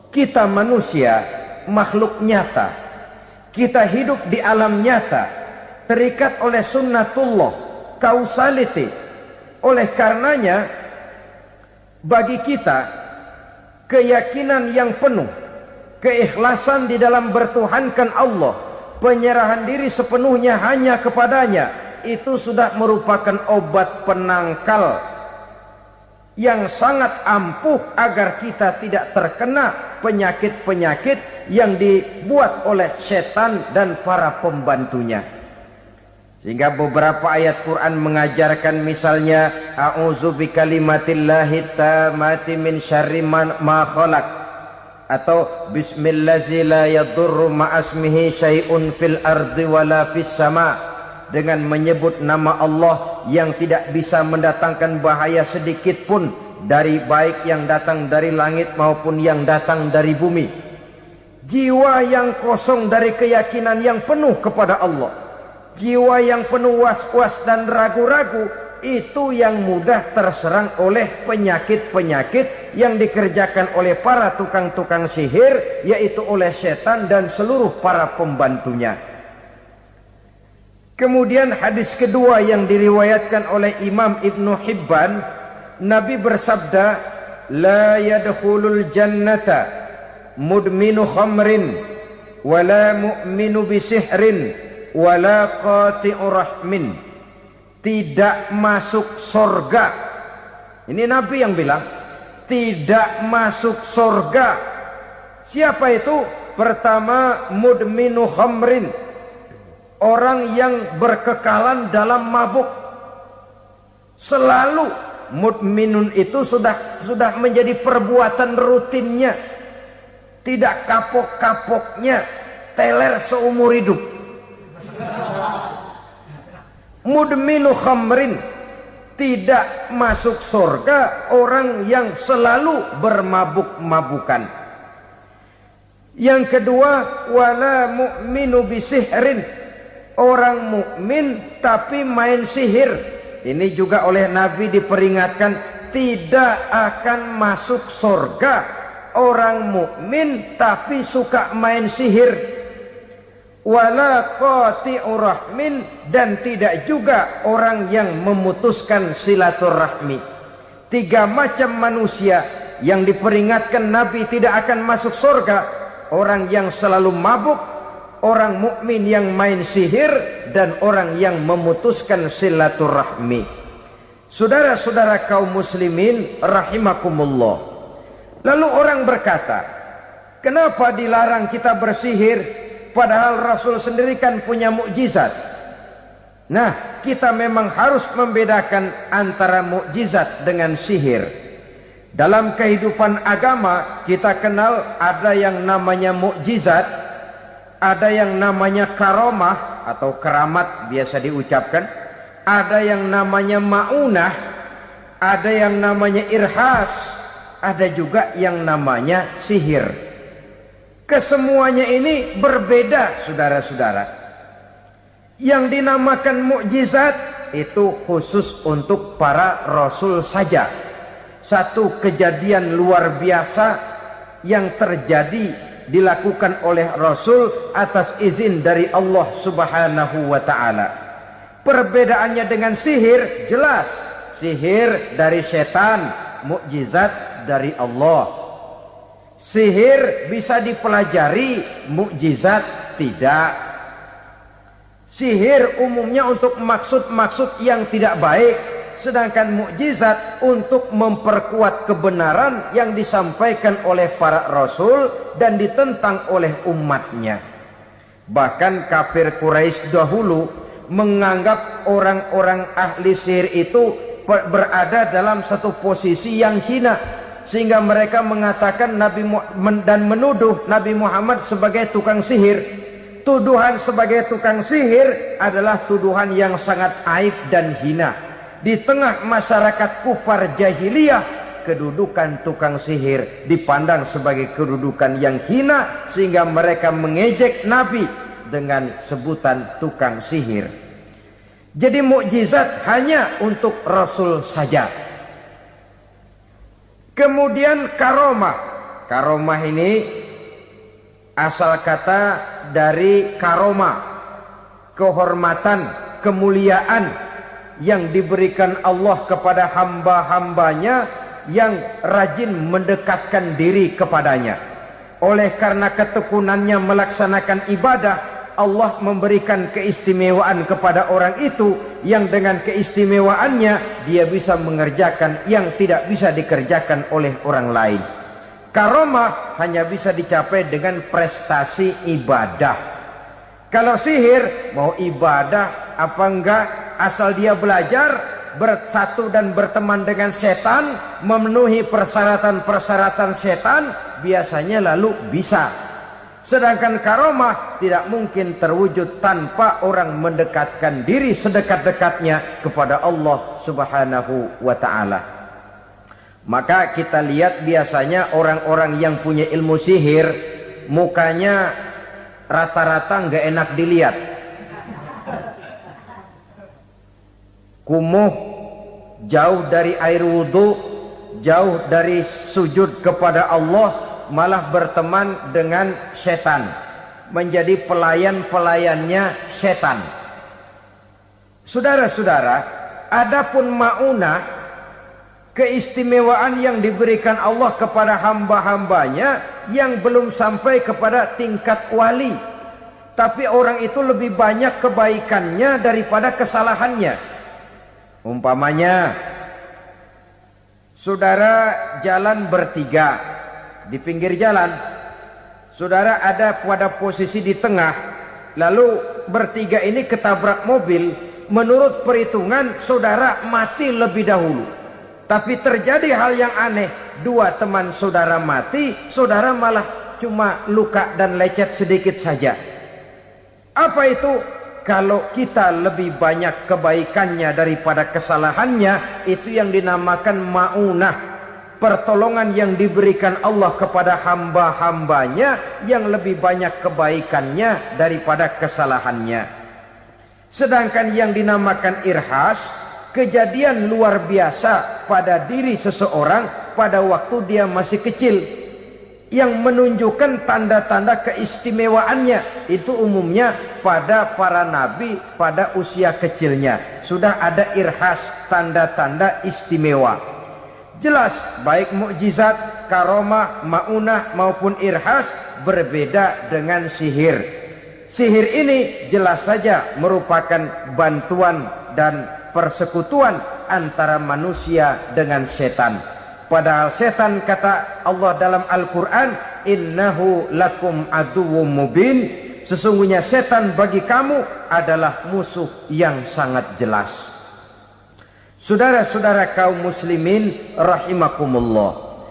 kita manusia makhluk nyata. Kita hidup di alam nyata, terikat oleh sunnatullah, causality. Oleh karenanya, bagi kita keyakinan yang penuh, keikhlasan di dalam bertuhankan Allah, penyerahan diri sepenuhnya hanya kepadanya, itu sudah merupakan obat penangkal yang sangat ampuh agar kita tidak terkena penyakit-penyakit yang dibuat oleh setan dan para pembantunya. Sehingga beberapa ayat Quran mengajarkan, misalnya a'udzu bikalimatillahi tammati min syarri ma khalaq, atau bismillazi la yadurru ma'asmihi syai'un fil ardi wala fis sama, dengan menyebut nama Allah yang tidak bisa mendatangkan bahaya sedikit pun, dari baik yang datang dari langit maupun yang datang dari bumi. Jiwa yang kosong dari keyakinan yang penuh kepada Allah, jiwa yang penuh was-was dan ragu-ragu, itu yang mudah terserang oleh penyakit-penyakit yang dikerjakan oleh para tukang-tukang sihir, yaitu oleh setan dan seluruh para pembantunya. Kemudian hadis kedua yang diriwayatkan oleh Imam Ibn Hibban, Nabi bersabda, la yadkhulul jannata mudminu khamrin wala mu'minu bisihrin wala qati'u rahmin. Tidak masuk surga. Ini Nabi yang bilang, tidak masuk surga. Siapa itu? Pertama, mudminu khamrin, orang yang berkekalan dalam mabuk. Selalu mudminun itu sudah menjadi perbuatan rutinnya, tidak kapok-kapoknya, teler seumur hidup. Mudminu khamrin, tidak masuk surga orang yang selalu bermabuk-mabukan. Yang kedua, wala mu'minu bisihrin, orang mukmin tapi main sihir. Ini juga oleh Nabi diperingatkan, tidak akan masuk surga orang mukmin tapi suka main sihir. Wala qati'u rahmin, dan tidak juga orang yang memutuskan silaturahmi. Tiga macam manusia yang diperingatkan Nabi tidak akan masuk surga: orang yang selalu mabuk, orang mukmin yang main sihir, dan orang yang memutuskan silaturahmi. Saudara-saudara kaum muslimin rahimakumullah. Lalu orang berkata, kenapa dilarang kita bersihir? Padahal Rasul sendiri kan punya mukjizat. Nah, kita memang harus membedakan antara mukjizat dengan sihir. Dalam kehidupan agama kita kenal ada yang namanya mukjizat, ada yang namanya karomah atau keramat biasa diucapkan, ada yang namanya maunah, ada yang namanya irhas, ada juga yang namanya sihir. Kesemuanya ini berbeda, saudara-saudara. Yang dinamakan mukjizat itu khusus untuk para rasul saja. Satu kejadian luar biasa yang terjadi dilakukan oleh rasul atas izin dari Allah Subhanahu wa taala. Perbedaannya dengan sihir jelas. Sihir dari setan, mukjizat dari Allah. Sihir bisa dipelajari, mukjizat tidak. Sihir umumnya untuk maksud-maksud yang tidak baik, sedangkan mukjizat untuk memperkuat kebenaran yang disampaikan oleh para rasul dan ditentang oleh umatnya. Bahkan kafir Quraisy dahulu menganggap orang-orang ahli sihir itu berada dalam satu posisi yang hina, sehingga mereka mengatakan dan menuduh Nabi Muhammad sebagai tukang sihir. Tuduhan sebagai tukang sihir adalah tuduhan yang sangat aib dan hina. Di tengah masyarakat kufar jahiliyah, kedudukan tukang sihir dipandang sebagai kedudukan yang hina, sehingga mereka mengejek Nabi dengan sebutan tukang sihir. Jadi mukjizat hanya untuk Rasul saja. Kemudian karomah. Karomah ini asal kata dari karomah, kehormatan, kemuliaan yang diberikan Allah kepada hamba-hambanya yang rajin mendekatkan diri kepadanya. Oleh karena ketekunannya melaksanakan ibadah, Allah memberikan keistimewaan kepada orang itu, yang dengan keistimewaannya dia bisa mengerjakan yang tidak bisa dikerjakan oleh orang lain. Karomah hanya bisa dicapai dengan prestasi ibadah. Kalau sihir, mau ibadah apa enggak, asal dia belajar, bersatu dan berteman dengan setan, memenuhi persyaratan-persyaratan setan, biasanya lalu bisa. Sedangkan karomah tidak mungkin terwujud tanpa orang mendekatkan diri sedekat-dekatnya kepada Allah Subhanahu wa ta'ala. Maka kita lihat biasanya orang-orang yang punya ilmu sihir, mukanya rata-rata nggak enak dilihat. Kumuh, jauh dari air wudhu, jauh dari sujud kepada Allah, malah berteman dengan setan, menjadi pelayan-pelayannya setan. Saudara-saudara, adapun maunah, keistimewaan yang diberikan Allah kepada hamba-hambanya yang belum sampai kepada tingkat wali, tapi orang itu lebih banyak kebaikannya daripada kesalahannya. Umpamanya, saudara jalan bertiga, di pinggir jalan, saudara ada pada posisi di tengah, lalu bertiga ini ketabrak mobil. Menurut perhitungan saudara mati lebih dahulu, tapi terjadi hal yang aneh, dua teman saudara mati, saudara malah cuma luka dan lecet sedikit saja. Apa itu? Kalau kita lebih banyak kebaikannya daripada kesalahannya, itu yang dinamakan maunah, pertolongan yang diberikan Allah kepada hamba-hambanya yang lebih banyak kebaikannya daripada kesalahannya. Sedangkan yang dinamakan irhas, kejadian luar biasa pada diri seseorang pada waktu dia masih kecil, yang menunjukkan tanda-tanda keistimewaannya. Itu umumnya pada para nabi pada usia kecilnya sudah ada irhas, tanda-tanda istimewa. Jelas baik mukjizat, karomah, maunah maupun irhas berbeda dengan sihir. Sihir ini jelas saja merupakan bantuan dan persekutuan antara manusia dengan setan. Padahal setan, kata Allah dalam Al-Quran, innahu lakum aduwwum mubin, sesungguhnya setan bagi kamu adalah musuh yang sangat jelas. Saudara-saudara kaum muslimin rahimakumullah,